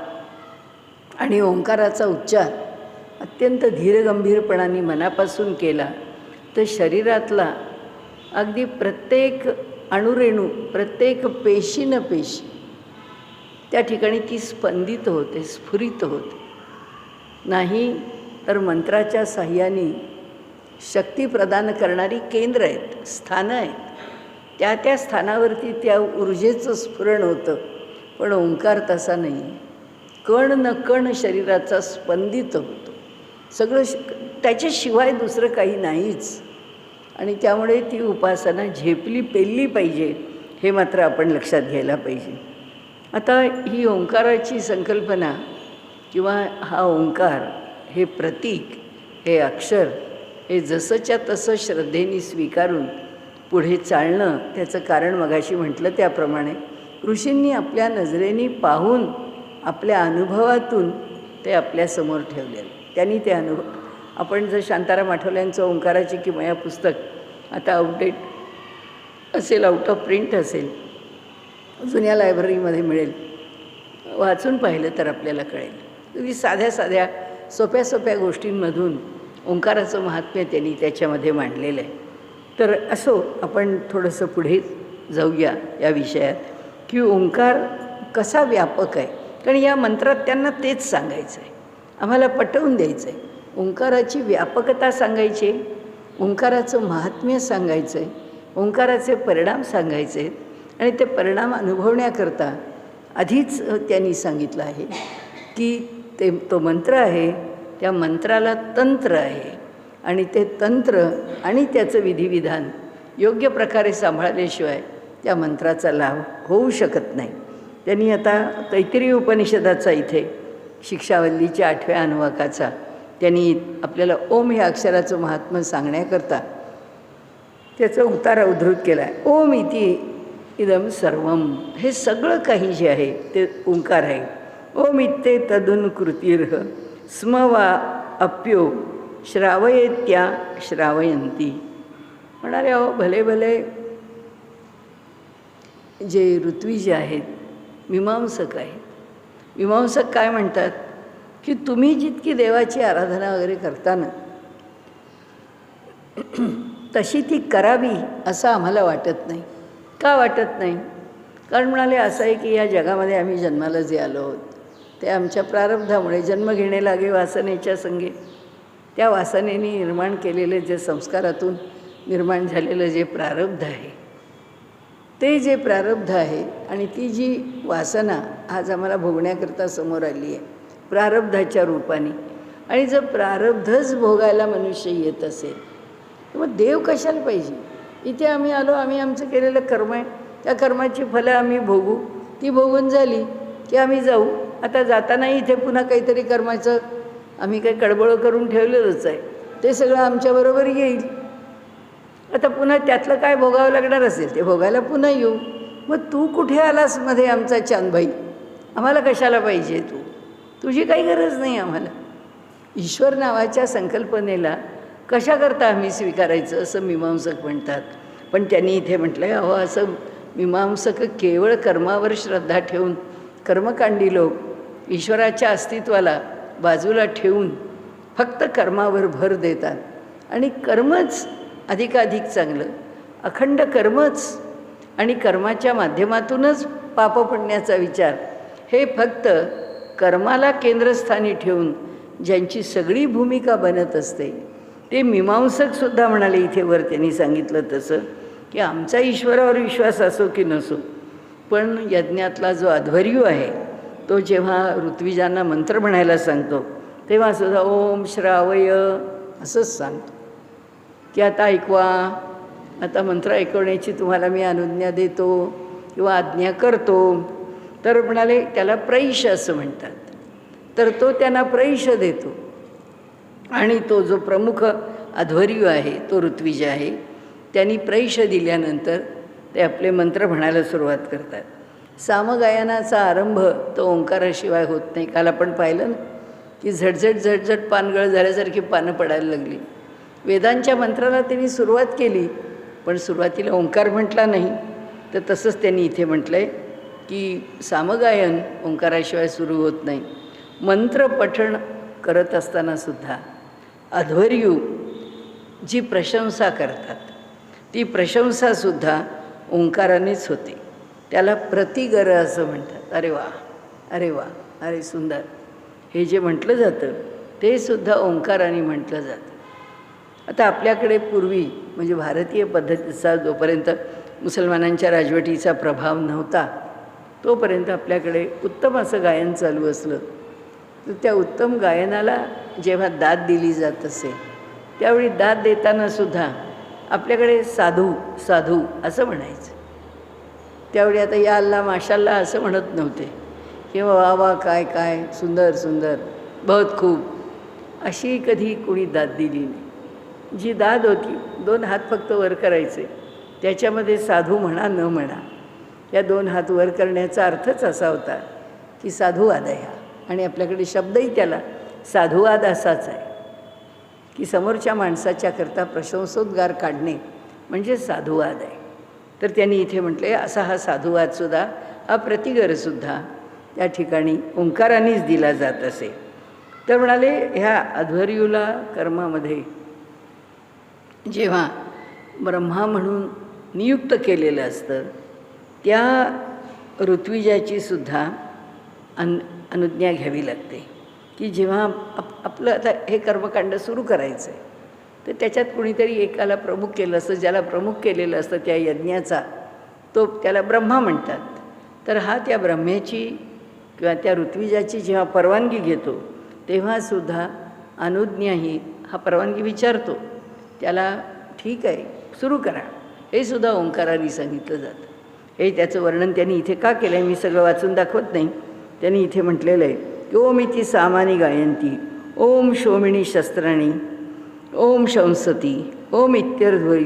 A: आणि ओंकाराचा उच्चार अत्यंत धीरगंभीरपणाने मनापासून केला तर शरीरातला अगदी प्रत्येक अणुरेणू, प्रत्येक पेशी त्या ठिकाणी ती स्पंदित होते, स्फुरित होते. नाही तर मंत्राच्या साह्याने शक्ती प्रदान करणारी केंद्र आहेत, स्थानं आहेत, त्या स्थानावरती त्या ऊर्जेचं स्फुरण होतं. पण ओंकार तसा नाही. कण न कण शरीराचा स्पंदित होतो, सगळं त्याच्याशिवाय दुसरं काही नाहीच. आणि त्यामुळे ती उपासना झेपली पेलली पाहिजे, हे मात्र आपण लक्षात घ्यायला पाहिजे. आता ही ओंकाराची संकल्पना किंवा हा ओंकार, हे प्रतीक, हे अक्षर, हे जसंच्या तसं श्रद्धेने स्वीकारून पुढे चालणं, त्याचं कारण मगाशी म्हटलं त्याप्रमाणे ऋषींनी आपल्या नजरेने पाहून, आपल्या अनुभवातून ते आपल्यासमोर ठेवलेलं. त्यांनी ते अनुभव, आपण जर शांताराम आठवल्यांचं ओंकाराची किमया पुस्तक आता आउटडेट असेल, आउट ऑफ प्रिंट असेल, जुन्या लायब्ररीमध्ये मिळेल, वाचून पाहिलं तर आपल्याला कळेल. अगदी साध्या साध्या सोप्या गोष्टींमधून ओंकाराचं महात्म्य त्यांनी त्याच्यामध्ये मांडलेलं आहे. तर असो, आपण थोडंसं पुढे जाऊया या विषयात की ओंकार कसा व्यापक आहे. कारण या मंत्रात त्यांना तेच सांगायचं आहे, आम्हाला पटवून द्यायचं आहे. ओंकाराची व्यापकता सांगायची आहे, ओंकाराचं महात्म्य सांगायचं आहे, ओंकाराचे परिणाम सांगायचे आहेत. आणि ते परिणाम अनुभवण्याकरता आधीच त्यांनी सांगितलं आहे की तो मंत्र आहे, त्या मंत्राला तंत्र आहे आणि ते तंत्र आणि त्याचं विधिविधान योग्य प्रकारे सांभाळल्याशिवाय त्या मंत्राचा लाभ होऊ शकत नाही. त्यांनी आता तैत्तिरीय उपनिषदाचा इथे शिक्षावल्लीच्या 8व्या अनुवाकाचा त्यांनी आपल्याला ओम ह्या अक्षराचं महात्म्य सांगण्याकरता त्याचा उतारा उद्धृत केला आहे. ओम इति इदम सर्वम, हे सगळं काही जे आहे ते ओंकार आहे. ओम इत्ते तदुन कृतीर्ह स्म वा अप्यो श्रावयेत्या श्रावयंती. म्हणाले अहो भले भले जे ऋत्वी जे आहेत, मीमांसक आहेत, मीमांसक काय म्हणतात की तुम्ही जितकी देवाची आराधना वगैरे करता ना तशी ती करावी असं आम्हाला वाटत नाही. का वाटत नाही? कारण म्हणाले असं आहे की या जगामध्ये आम्ही जन्माला जे आलो आहोत ते आमच्या प्रारब्धामुळे, जन्म घेणे लागे वासनेच्या संगे, त्या वासनेने निर्माण केलेले जे संस्कारातून निर्माण झालेलं जे प्रारब्ध आहे, ते जे प्रारब्ध आहे आणि ती जी वासना आज आम्हाला भोगण्याकरता समोर आली आहे प्रारब्धाच्या रूपाने, आणि जर प्रारब्धच भोगायला मनुष्य येत असेल तर मग देव कशाला पाहिजे? इथे आम्ही आलो, आम्ही आमचं केलेलं कर्म आहे, त्या कर्माची फलं आम्ही भोगू, ती भोगून झाली की आम्ही जाऊ. आता जाताना इथे पुन्हा काहीतरी कर्माचं आम्ही काही कडबोळं करून ठेवलेलंच आहे, ते सगळं आमच्याबरोबर येईल. आता पुन्हा त्यातलं काय भोगावं लागणार असेल ते भोगायला पुन्हा येऊ. मग तू कुठे आलास मध्ये आमचा चांदबाई? आम्हाला कशाला पाहिजे तू? तुझी काही गरज नाही आम्हाला. ईश्वर नावाच्या संकल्पनेला कशाकरता आम्ही स्वीकारायचं असं मीमांसक म्हणतात. पण त्यांनी इथे म्हटलं आहे अहो असं मीमांसक केवळ कर्मावर श्रद्धा ठेवून, कर्मकांडी लोक ईश्वराच्या अस्तित्वाला बाजूला ठेवून फक्त कर्मावर भर देतात आणि कर्मच अधिकाधिक चांगलं, अखंड कर्मच आणि कर्माच्या माध्यमातूनच पाप पुण्याचा विचार, हे फक्त कर्माला केंद्रस्थानी ठेवून ज्यांची सगळी भूमिका बनत असते ते मीमांसकसुद्धा म्हणाले इथे वर त्यांनी सांगितलं तसं, की आमचा ईश्वरावर विश्वास असो की नसो, पण यज्ञातला जो अध्वर्यू आहे तो जेव्हा ऋत्विजांना मंत्र म्हणायला सांगतो तेव्हा सुद्धा ओम श्रावय असंच सांगतो, की आता ऐकवा, आता मंत्र ऐकवण्याची तुम्हाला मी अनुज्ञा देतो किंवा आज्ञा करतो. तर म्हणाले त्याला प्रैश असं म्हणतात. तर तो त्यांना प्रैश देतो आणि तो जो प्रमुख अध्वर्यू आहे तो ऋत्विज आहे, त्यांनी प्रैश दिल्यानंतर ते आपले मंत्र म्हणायला सुरुवात करतात. सामगायनाचा आरंभ तो ओंकाराशिवाय होत नाही. काल आपण पाहिलं ना की झटझट झटझट पानगळ झाल्यासारखी पानं पडायला लागली. वेदांच्या मंत्राला त्यांनी सुरुवात केली, पण सुरुवातीला ओंकार म्हटला नाही. तर तसंच त्यांनी इथे म्हटलं आहे की सामगायन ओंकाराशिवाय सुरू होत नाही. मंत्र पठण करत असतानासुद्धा अध्वर्यू जी प्रशंसा करतात ती प्रशंसासुद्धा ओंकारानेच होते. त्याला प्रतिगर असं म्हणतात. अरे वा, अरे वा, अरे सुंदर, हे जे म्हटलं जातं ते सुद्धा ओंकाराने म्हटलं जातं. आता आपल्याकडे पूर्वी म्हणजे भारतीय पद्धतीचा जोपर्यंत मुसलमानांच्या राजवटीचा प्रभाव नव्हता तोपर्यंत आपल्याकडे उत्तम असं गायन चालू असलं तर त्या उत्तम गायनाला जेव्हा दाद दिली जात असे त्यावेळी दाद देतानासुद्धा आपल्याकडे साधू साधू असं म्हणायचं. त्यावेळी आता या अल्ला माशाल्ला असं म्हणत नव्हते किंवा वा वा काय काय सुंदर सुंदर बहुत खूप अशी कधी कुणी दाद दिली नाही. जी दाद होती 2 हात फक्त वर करायचे, त्याच्यामध्ये साधू म्हणा न म्हणा या 2 हात वर करण्याचा अर्थच असा होता की साधुवाद आहे हा. आणि आपल्याकडे शब्दही त्याला साधुवाद असाच आहे की समोरच्या माणसाच्या करता प्रशंसोद्गार काढणे म्हणजे साधुवाद आहे. तर त्यांनी इथे म्हटले असा हा साधुवादसुद्धा हा प्रतिगरसुद्धा त्या ठिकाणी ओंकारानेच दिला जात असे. तर म्हणाले ह्या अध्वर्यूला कर्मामध्ये जेव्हा ब्रह्मा म्हणून नियुक्त केलेलं असतं त्या ऋत्विजाची सुद्धा अनुज्ञा घ्यावी लागते की जेव्हा आपलं आता हे कर्मकांड सुरू करायचं आहे तर त्याच्यात कुणीतरी एकाला प्रमुख केलं असतं. ज्याला प्रमुख केलेलं असतं त्या यज्ञाचा तो त्याला ब्रह्मा म्हणतात. तर हा त्या ब्रह्म्याची किंवा त्या ऋत्विजाची जेव्हा परवानगी घेतो तेव्हासुद्धा अनुज्ञा ही हा परवानगी विचारतो त्याला, ठीक आहे सुरू करा, हे सुद्धा ओंकाराने सांगितलं जातं. हे त्याचं वर्णन त्यांनी इथे का केलं आहे मी सगळं वाचून दाखवत नाही. त्यांनी इथे म्हटलेलं आहे की ओम इति सामानी गायंती ओम शोमिणी शस्त्राणी ओम शंसती ओम इत्यर्ध्वरी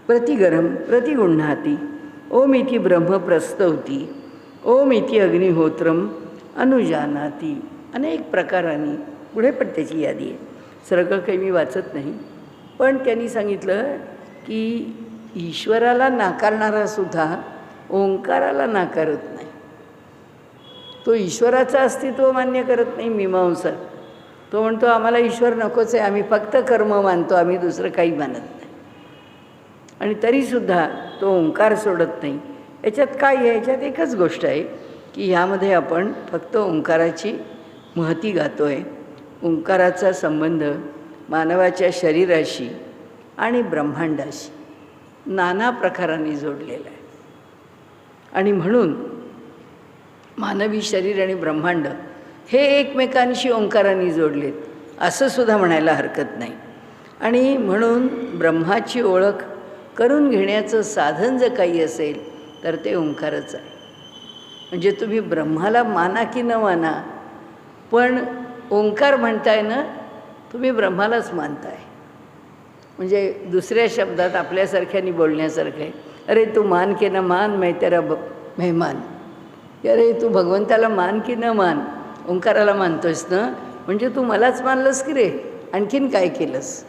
A: प्रतिगरम प्रतिगुण्हाती ओम इति ब्रह्म प्रस्तवती ओम इति अग्निहोत्रम अनुजानाती. अनेक प्रकारांनी पुढे पण त्याची यादी आहे. सगळं काही मी वाचत नाही, पण त्यांनी सांगितलं की ईश्वराला नाकारणारा सुद्धा ओंकाराला नाकारत नाही. तो ईश्वराचं अस्तित्व मान्य करत नाही मीमांसक. तो म्हणतो आम्हाला ईश्वर नकोच आहे, आम्ही फक्त कर्म मानतो, आम्ही दुसरं काही मानत नाही. आणि तरीसुद्धा तो ओंकार सोडत नाही. याच्यात काय आहे? याच्यात एकच गोष्ट आहे की ह्यामध्ये आपण फक्त ओंकाराची महती गातो आहे. ओंकाराचा संबंध मानवाच्या शरीराशी आणि ब्रह्मांडाशी नाना प्रकारांनी जोडलेला आहे. आणि म्हणून मानवी शरीर आणि ब्रह्मांड हे एकमेकांशी ओंकारांनी जोडलेत असं सुद्धा म्हणायला हरकत नाही. आणि म्हणून ब्रह्माची ओळख करून घेण्याचं साधन जर काही असेल तर ते ओंकारच आहे. म्हणजे तुम्ही ब्रह्माला माना की न माना, पण ओंकार म्हणताय ना तुम्ही ब्रह्मालाच मानताय. म्हणजे दुसऱ्या शब्दात आपल्यासारख्यानी बोलण्यासारखं आहे, अरे तू मान की न मान मैं तेरा मेहमान. अरे तू भगवंताला मान की न मान, ओंकाराला मानतोयस ना, म्हणजे तू मलाच मानलंस की रे, आणखीन काय केलंस.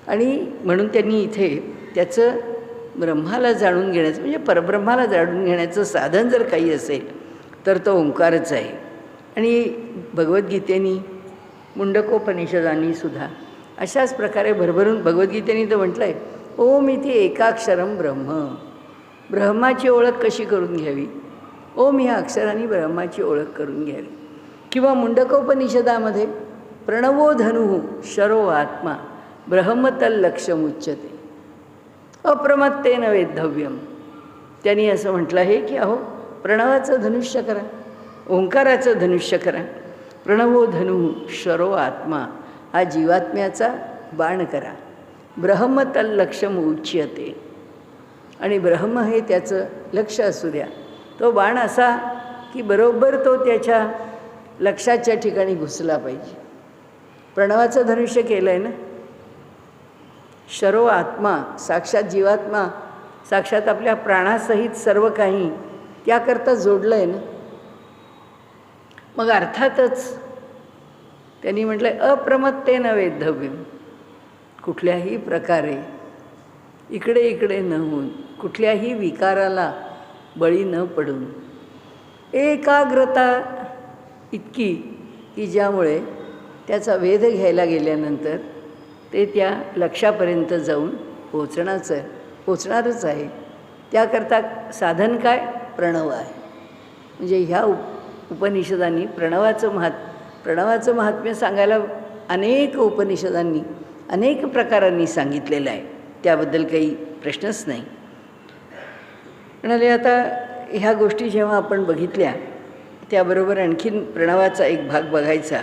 A: आणि म्हणून त्यांनी इथे त्याचं ब्रह्माला जाणून घेण्याचं म्हणजे परब्रह्माला जाणून घेण्याचं साधन जर काही असेल तर तो ओंकारच आहे. आणि भगवद्गीतेनी मुंडकोपनिषदांनी सुद्धा अशाच प्रकारे भरभरून भगवद्गीतेने तर म्हटलं आहे ओम इथे एकाक्षरम ब्रह्म. ब्रह्माची ओळख कशी करून घ्यावी? ओम ह्या अक्षरांनी ब्रह्माची ओळख करून घ्यावी. किंवा मुंडकोपनिषदामध्ये प्रणवो धनु शरो आत्मा ब्रह्मतल्लक्ष्यमुच्यते अप्रमत्तेन वेद्धव्यम. त्यांनी असं म्हटलं आहे की अहो प्रणवाचं धनुष्य करा, ओंकाराचं धनुष्य करा. प्रणवो धनु शरो आत्मा, हा जीवात्म्याचा बाण करा. ब्रह्मतल्लक्ष्यम उच्यते, आणि ब्रह्म हे त्याचं लक्ष असू द्या. तो बाण असा की बरोबर तो त्याच्या लक्षाच्या ठिकाणी घुसला पाहिजे. प्रणवाचं धनुष्य केलं आहे ना. शरो आत्मा, साक्षात जीवात्मा, साक्षात आपल्या प्राणासहित सर्व काही त्याकरता जोडलं आहे ना. मग अर्थातच त्यांनी म्हटलं अप्रमत्तेन वेद्धव्यम, कुठल्याही प्रकारे इकडे इकडे न होऊन, कुठल्याही विकाराला बळी न पडून, एकाग्रता इतकी की ज्यामुळे त्याचा वेध घ्यायला गेल्यानंतर ते त्या लक्षापर्यंत जाऊन पोचणारच आहे. त्याकरता साधन काय? प्रणव आहे. म्हणजे ह्या उपनिषदांनी प्रणवाचं महात्म्य सांगायला अनेक उपनिषदांनी अनेक प्रकारांनी सांगितलेलं आहे. त्याबद्दल काही प्रश्नच नाही. म्हणाले आता ह्या गोष्टी जेव्हा आपण बघितल्या त्याबरोबर आणखीन प्रणवाचा एक भाग बघायचा.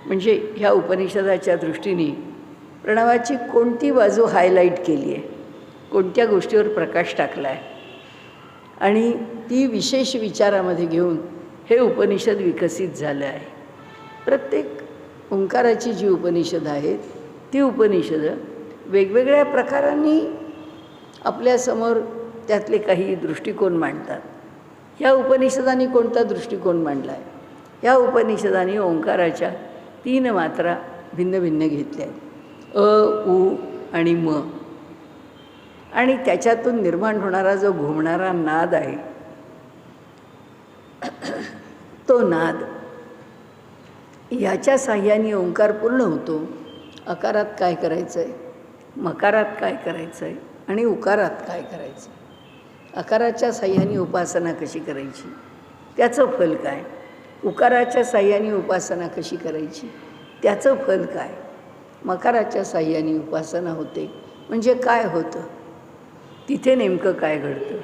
A: म्हणजे ह्या उपनिषदाच्या दृष्टीने प्रणवाची कोणती बाजू हायलाईट केली आहे, कोणत्या गोष्टीवर प्रकाश टाकला आहे, आणि ती विशेष विचारामध्ये घेऊन हे उपनिषद विकसित झालं आहे. प्रत्येक ओंकाराची जी उपनिषद आहेत ती उपनिषदं वेगवेगळ्या प्रकारांनी आपल्यासमोर त्यातले काही दृष्टिकोन मांडतात. ह्या उपनिषदांनी कोणता दृष्टिकोन मांडला आहे? ह्या उपनिषदांनी ओंकाराच्या 3 मात्रा भिन्न भिन्न घेतल्या आहेत, अ, उ आणि म. आणि त्याच्यातून निर्माण होणारा जो घुमणारा नाद आहे तो नाद ह्याच्या साह्याने ओंकार पूर्ण होतो. अकारात काय करायचं आहे, मकारात काय करायचं आहे आणि उकारात काय करायचं. अकाराच्या साह्याने उपासना कशी करायची, त्याचं फल काय. उकाराच्या साह्याने उपासना कशी करायची, त्याचं फल काय. मकाराच्या साह्याने उपासना होते म्हणजे काय होतं, तिथे नेमकं काय घडतं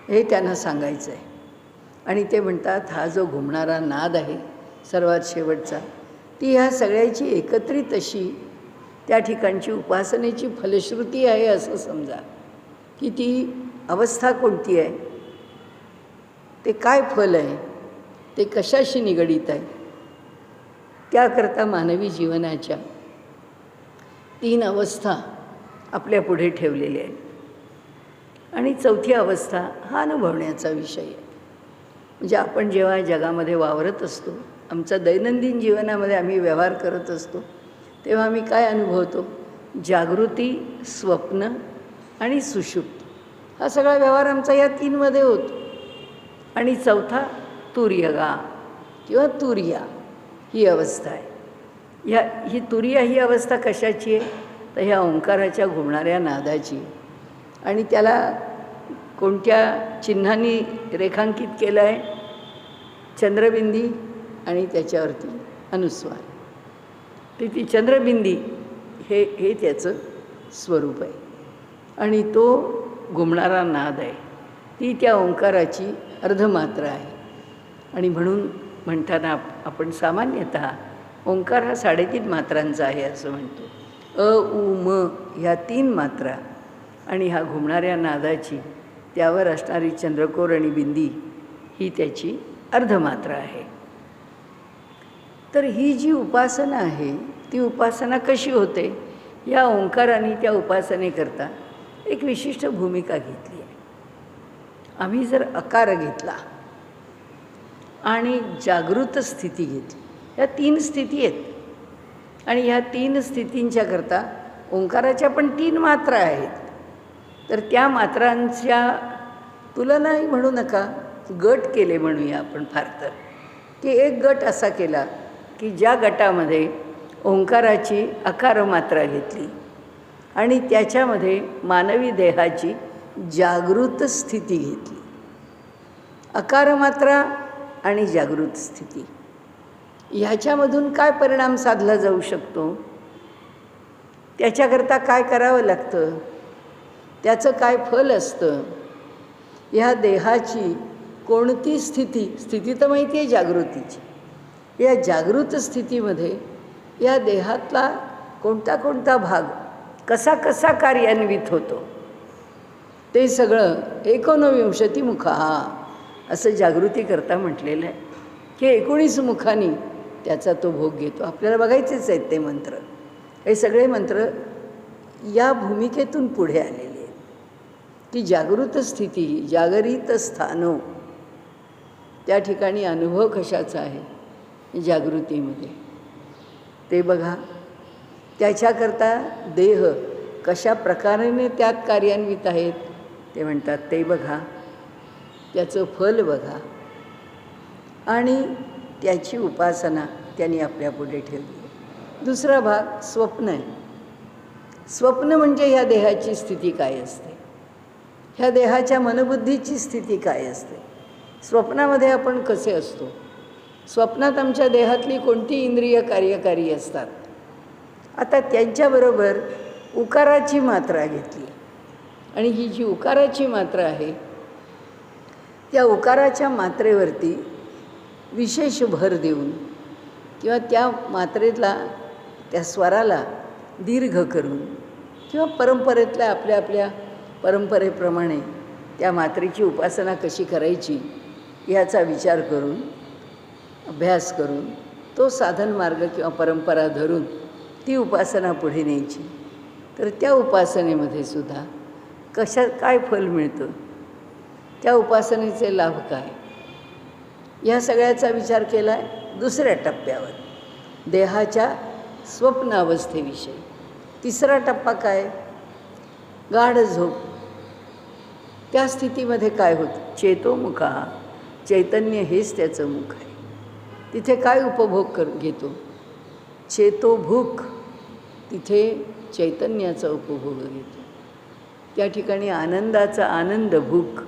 A: हे त्यांना सांगायचं आहे. आणि ते म्हणतात हा जो घुमणारा नाद आहे सर्वात शेवटचा, ती ह्या सगळ्याची एकत्रित अशी त्या ठिकाणची उपासनेची फलश्रुती आहे असं समजा. की ती अवस्था कोणती आहे, ते काय फल आहे, ते कशाशी निगडीत आहे. त्याकरता मानवी जीवनाच्या 3 अवस्था आपल्या पुढे ठेवलेल्या आहेत. आणि 4थी अवस्था हा अनुभवण्याचा विषय आहे. म्हणजे आपण जेव्हा जगामध्ये वावरत असतो, आमच्या दैनंदिन जीवनामध्ये आम्ही व्यवहार करत असतो, तेव्हा आम्ही काय अनुभवतो? जागृती, स्वप्न आणि सुषुप्त. हा सगळा व्यवहार आमचा या 3 मध्ये होतो. आणि 4था तुर्यगा किंवा तुर्या ही अवस्था आहे. ही तुर्या ही अवस्था कशाची आहे? तर ह्या ओंकाराच्या घुमणाऱ्या नादाची. आणि त्याला कोणत्या चिन्हांनी रेखांकित केलं आहे? चंद्रबिंदी आणि त्याच्यावरती अनुस्वार. ती चंद्रबिंदी हे त्याचं स्वरूप आहे. आणि तो घुमणारा नाद आहे, ती त्या ओंकाराची अर्धमात्रा आहे. आणि म्हणून म्हणताना आपण सामान्यतः ओंकार हा 3.5 मात्रांचा आहे असं म्हणतो. अ, उ, म ह्या 3 मात्रा आणि हा घुमणाऱ्या नादाची त्यावर असणारी चंद्रकोर आणि बिंदी ही त्याची अर्धमात्रा आहे. तर ही जी उपासना आहे ती उपासना कशी होते? या ओंकाराने त्या उपासनेकरता एक विशिष्ट भूमिका घेतली आहे. आम्ही जर अकार घेतला आणि जागृत स्थिती घेतली, ह्या 3 स्थिती आहेत. आणि ह्या 3 स्थितींच्या करता ओंकाराच्या पण 3 मात्रा आहेत. तर त्या मात्रांच्या तुलनाही म्हणू नका, गट केले म्हणूया आपण फार तर, की एक गट असा केला की ज्या गटामध्ये ओंकाराची अकार मात्रा घेतली आणि त्याच्यामध्ये मानवी देहाची जागृत स्थिती घेतली. अकार मात्रा आणि जागृत स्थिती ह्याच्यामधून काय परिणाम साधला जाऊ शकतो? त्याच्याकरता काय करावं लागतं, त्याचं काय फल असतं, ह्या देहाची कोणती स्थिती तर माहिती आहे जागृतीची, या जागृत स्थितीमध्ये या देहातला कोणता कोणता भाग कसा कसा कार्यान्वित होतो, ते सगळं 19 मुखा असं जागृतीकरता म्हटलेलं आहे की 19 मुखांनी त्याचा तो भोग घेतो. आपल्याला बघायचेच आहेत ते मंत्र. हे सगळे मंत्र या भूमिकेतून पुढे आलेले आहेत की जागृत स्थिती, जागरित स्थानो, त्या ठिकाणी अनुभव कशाचा आहे जागृतीमध्ये ते बघा. त्याच्याकरता देह कशा प्रकाराने त्यात कार्यान्वित आहेत ते म्हणतात ते बघा, त्याचं फल बघा आणि त्याची उपासना त्यांनी आपल्यापुढे ठेवली. दुसरा भाग स्वप्न आहे. स्वप्न म्हणजे ह्या देहाची स्थिती काय असते, ह्या देहाच्या मनबुद्धीची स्थिती काय असते, स्वप्नामध्ये आपण कसे असतो, स्वप्नात आमच्या देहातली कोणती इंद्रिय कार्यकारी असतात. आता त्यांच्याबरोबर उकाराची मात्रा घेतली आणि ही जी उकाराची मात्रा आहे त्या उकाराच्या मात्रेवरती विशेष भर देऊन किंवा त्या मात्रेतला त्या स्वराला दीर्घ करून किंवा परंपरेतल्या आपल्या आपल्या परंपरेप्रमाणे त्या मात्रेची उपासना कशी करायची याचा विचार करून अभ्यास करून तो साधन मार्ग किंवा परंपरा धरून ती उपासना पुढे न्यायची. तर त्या उपासनेमध्ये सुद्धा काय फल मिळतं, त्या उपासनेचे लाभ काय, या सगळ्याचा विचार केला आहे दुसऱ्या टप्प्यावर, देहाच्या स्वप्न अवस्थेविषयी. तिसरा टप्पा काय, गाढ झोप. त्या स्थितीमध्ये काय होतं, चेतोमुखा, चैतन्य हेच त्याचं मुख आहे. तिथे काय उपभोग घेतो, चेतोभूक, तिथे चैतन्याचा उपभोग घेतो. त्या ठिकाणी आनंदाचा आनंद भूक,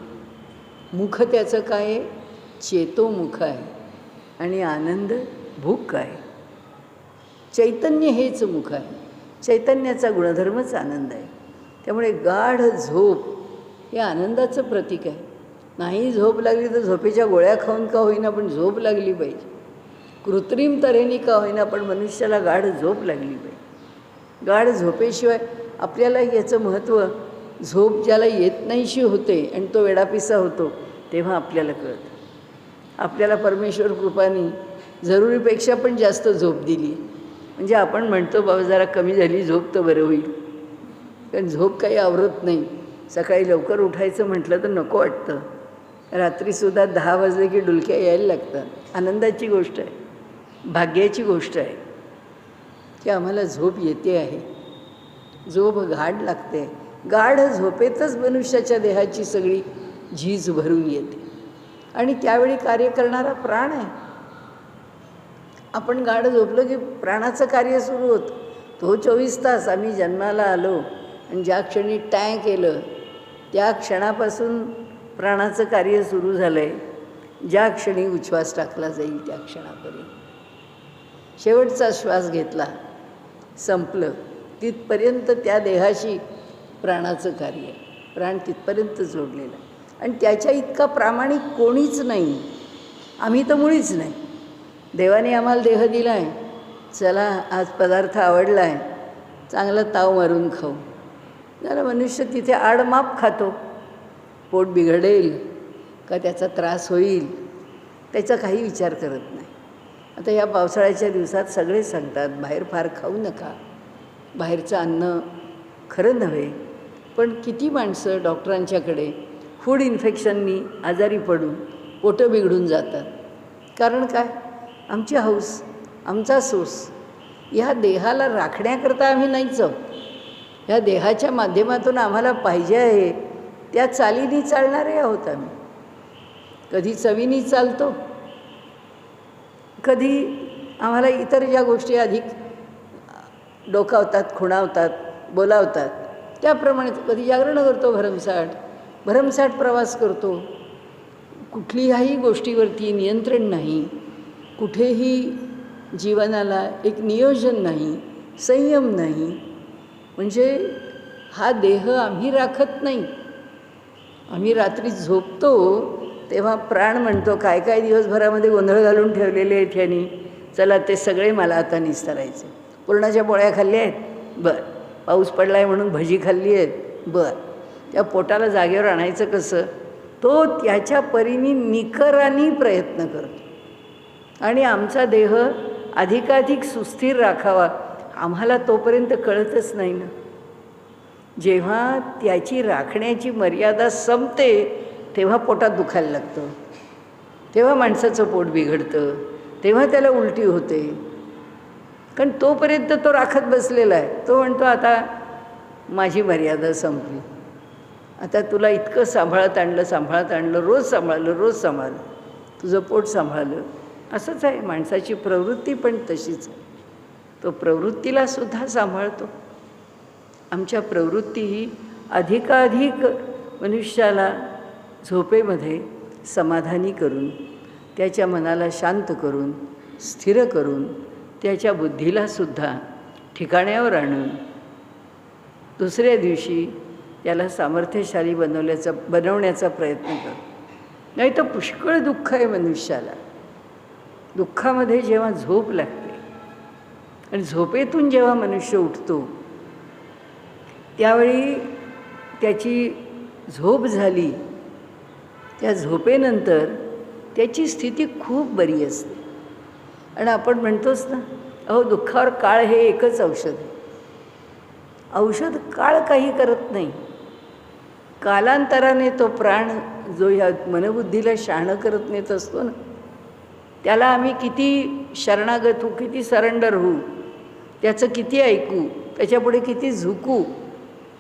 A: मुख त्याचं काय आहे, चेतोमुख आहे आणि आनंद भूक आहे. चैतन्य हेच मुख आहे, चैतन्याचा गुणधर्मच आनंद आहे. त्यामुळे गाढ झोप हे आनंदाचं प्रतीक आहे. नाही झोप लागली तर झोपेच्या गोळ्या खाऊन का होईना पण झोप लागली पाहिजे, कृत्रिम तऱ्हेने का होईना पण मनुष्याला गाढ झोप लागली पाहिजे. गाढ झोपेशिवाय आपल्याला याचं महत्त्व, झोप ज्याला येत नाहीशी होते आणि तो वेडापिसा होतो तेव्हा आपल्याला कळतं. आपल्याला परमेश्वर कृपाने जरुरीपेक्षा पण जास्त झोप दिली, म्हणजे आपण म्हणतो बाबा जरा कमी झाली झोप तर बरं होईल, कारण झोप काही आवरत नाही. सकाळी लवकर उठायचं म्हटलं तर नको वाटतं, रात्रीसुद्धा 10 वाजले की डुलक्या यायला लागतात. आनंदाची गोष्ट आहे, भाग्याची गोष्ट आहे की आम्हाला झोप येते आहे, झोप गाढ लागते. गाढ झोपेतच मनुष्याच्या देहाची सगळी झीज भरून येते आणि त्यावेळी कार्य करणारा प्राण आहे. आपण गाढ झोपलं की प्राणाचं कार्य सुरू होतं. तो 24 तास आम्ही जन्माला आलो आणि ज्या क्षणी टॅं केलं त्या क्षणापासून प्राणाचं कार्य सुरू झालं आहे. ज्या क्षणी उच्छ्वास टाकला जाईल त्या क्षणापर्यंत, शेवटचा श्वास घेतला संपलं तिथपर्यंत त्या देहाशी प्राणाचं कार्य, प्राण तिथपर्यंत जोडलेलं आहे. आणि त्याच्या इतका प्रामाणिक कोणीच नाही, आम्ही तर मुळीच नाही. देवाने आम्हाला देह दिला आहे, चला आज पदार्थ आवडला आहे, चांगला ताव मारून खाऊ. जरा मनुष्य तिथे आडमाप खातो, पोट बिघडेल का त्याचा त्रास होईल त्याचा काही विचार करत नाही. आता या पावसाळ्याच्या दिवसात सगळे सांगतात बाहेर फार खाऊ नका, बाहेरचं अन्न खरं नव्हे. पण किती माणसं डॉक्टरांच्याकडे फूड इन्फेक्शननी आजारी पडून पोटं बिघडून जातात. कारण काय, आमची हौस, आमचा सोस ह्या देहाला राखण्याकरता आम्ही नाहीच आहोत. ह्या देहाच्या माध्यमातून आम्हाला पाहिजे आहे त्या चालीनी चालणारे आहोत आम्ही. कधी चवीनी चालतो, कधी आम्हाला इतर ज्या गोष्टी अधिक डोकावतात, खुणावतात, बोलावतात त्याप्रमाणे कधी जागरण करतो, भरमसाठ प्रवास करतो. कुठल्याही गोष्टीवरती नियंत्रण नाही, कुठेही जीवनाला एक नियोजन नाही, संयम नाही. म्हणजे हा देह आम्ही राखत नाही. आम्ही रात्री झोपतो तेव्हा प्राण म्हणतो काय काय दिवसभरामध्ये गोंधळ घालून ठेवलेले आहेत ह्यांनी, चला ते सगळे मला आता निस्तरायचे. पुरणाच्या पोळ्या खाल्ल्या आहेत, बरं. पाऊस पडला आहे म्हणून भजी खाल्ली आहेत, बरं. त्या पोटाला जागेवर आणायचं कसं, तो त्याच्या परीने निकराने प्रयत्न करतो. आणि आमचा देह अधिकाधिक सुस्थिर राखावा आम्हाला तोपर्यंत कळतच नाही ना. जेव्हा त्याची राखण्याची मर्यादा संपते तेव्हा पोटात दुखायला लागतं, तेव्हा माणसाचं पोट बिघडतं, तेव्हा त्याला उलटी होते. कारण तोपर्यंत तो राखत बसलेला आहे. तो म्हणतो आता माझी मर्यादा संपली, आता तुला इतकं सांभाळत आणलं, रोज सांभाळलं, तुझं पोट सांभाळलं. असंच आहे माणसाची प्रवृत्ती, पण तशीच आहे. तो प्रवृत्तीला सुद्धा सांभाळतो. आमच्या प्रवृत्ती ही अधिकाधिक मनुष्याला झोपेमध्ये समाधानी करून, त्याच्या मनाला शांत करून, स्थिर करून, त्याच्या बुद्धीलासुद्धा ठिकाण्यावर आणून दुसऱ्या दिवशी त्याला सामर्थ्यशाली बनवण्याचा प्रयत्न करतो. नाही तर पुष्कळ दुःख आहे मनुष्याला. दुःखामध्ये जेव्हा झोप लागते आणि झोपेतून जेव्हा मनुष्य उठतो त्यावेळी त्याची झोप झाली, त्या झोपेनंतर त्याची स्थिती खूप बरी असते. आणि आपण म्हणतोच ना, अहो दुःखावर काळ हे एकच औषध आहे. औषध काळ काही करत नाही. कालांतराने तो प्राण जो ह्या मनबुद्धीला शहाणं करत नेत असतो ना, त्याला आम्ही किती शरणागत होऊ, किती सरेंडर होऊ, त्याचं किती ऐकू, त्याच्यापुढे किती झुकू,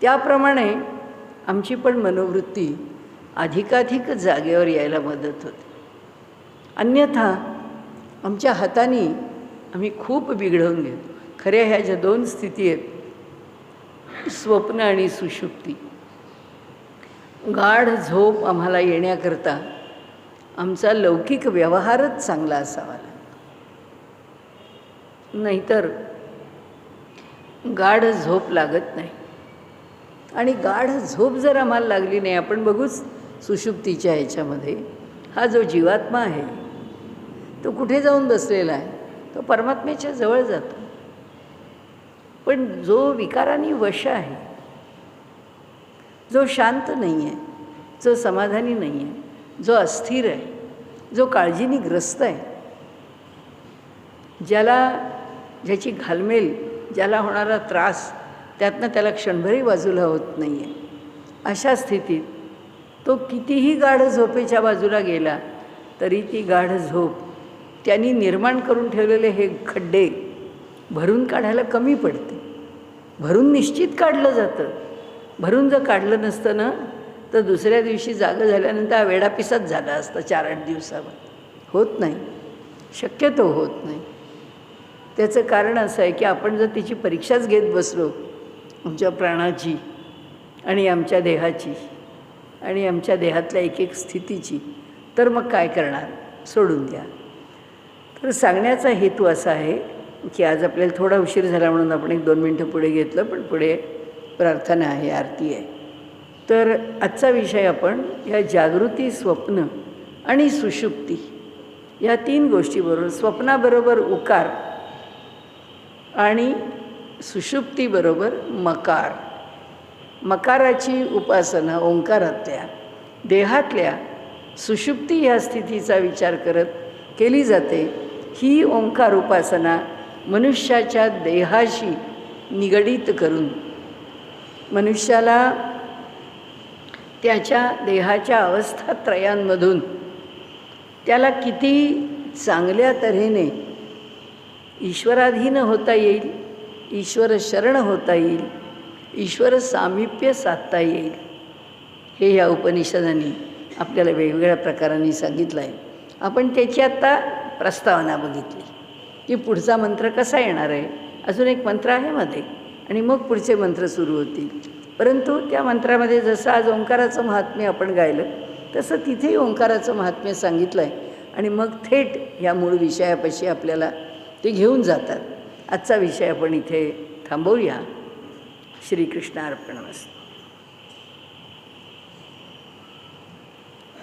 A: त्याप्रमाणे आमची पण मनोवृत्ती अधिकाधिक जागेवर यायला मदत होते. अन्यथा आमच्या हाताने आम्ही खूप बिघडवून घेतो. खऱ्या ह्या ज्या दोन स्थिती आहेत, स्वप्न आणि सुषुप्ती, गाढ झोप आम्हाला येण्याकरता आमचा लौकिक व्यवहारच चांगला असावा लागतो. नाहीतर गाढ झोप लागत नाही. आणि गाढ झोप जर आम्हाला लागली नाही, आपण बघूच सुषुप्तीच्या ह्याच्यामध्ये हा जो जीवात्मा आहे तो कुठे जाऊन बसलेला आहे, तो परमात्म्याच्या जवळ जातो. पण जो विकारांनी वश आहे, जो शांत नाही आहे, जो समाधानी नाही आहे, जो अस्थिर आहे, जो काळजीने ग्रस्त आहे, ज्याची घालमेल, ज्याला होणारा त्रास त्यातनं त्याला क्षणभरही बाजूला होत नाही आहे, अशा स्थितीत तो कितीही गाढ झोपेच्या बाजूला गेला तरी ती गाढ झोप त्यांनी निर्माण करून ठेवलेले हे खड्डे भरून काढायला कमी पडते. भरून निश्चित काढलं जातं. भरून जर काढलं नसतं ना तर दुसऱ्या दिवशी जागं झाल्यानंतर हा वेडापिसाच झाला असता 4-8 दिवसावर. होत नाही, शक्यतो होत नाही. त्याचं कारण असं आहे की आपण जर तिची परीक्षाच घेत बसलो, आमच्या प्राणाची आणि आमच्या देहाची आणि आमच्या देहातल्या एक एक स्थितीची, तर मग काय करणार, सोडून द्या. तर सांगण्याचा हेतू असा आहे की आज आपल्याला थोडा उशीर झाला म्हणून आपण 1-2 मिनटं पुढे घेतलं, पण पुढे प्रार्थना आहे, आरती आहे. तर आजचा विषय आपण या जागृती, स्वप्न आणि सुषुप्ती या 3 गोष्टीबरोबर, स्वप्नाबरोबर उकार आणि सुषुप्तीबरोबर मकार, मकाराची उपासना ओंकारातल्या, देहातल्या सुषुप्ती ह्या स्थितीचा विचार करत केली जाते. ही ओंकार उपासना मनुष्याच्या देहाशी निगडीत करून मनुष्याला त्याच्या देहाच्या अवस्थात्रयांमधून त्याला किती चांगल्या तऱ्हेने ईश्वराधीन होता येईल, ईश्वर शरण होता येईल, ईश्वर सामिप्य साधता येईल, हे या उपनिषदांनी आपल्याला वेगवेगळ्या प्रकारांनी सांगितलं आहे. आपण त्याची आत्ता प्रस्तावना बघितली की पुढचा मंत्र कसा येणार आहे. अजून एक मंत्र आहे मध्ये आणि मग पुढचे मंत्र सुरू होतील. परंतु त्या मंत्रामध्ये जसं आज ओंकाराचं महात्म्य आपण गायलं तसं तिथेही ओंकाराचं महात्म्य सांगितलं आहे आणि मग थेट ह्या मूळ विषयापाशी आपल्याला ते घेऊन जातात. आजचा विषय आपण इथे थांबवूया. श्रीकृष्णार्पणमस्तु.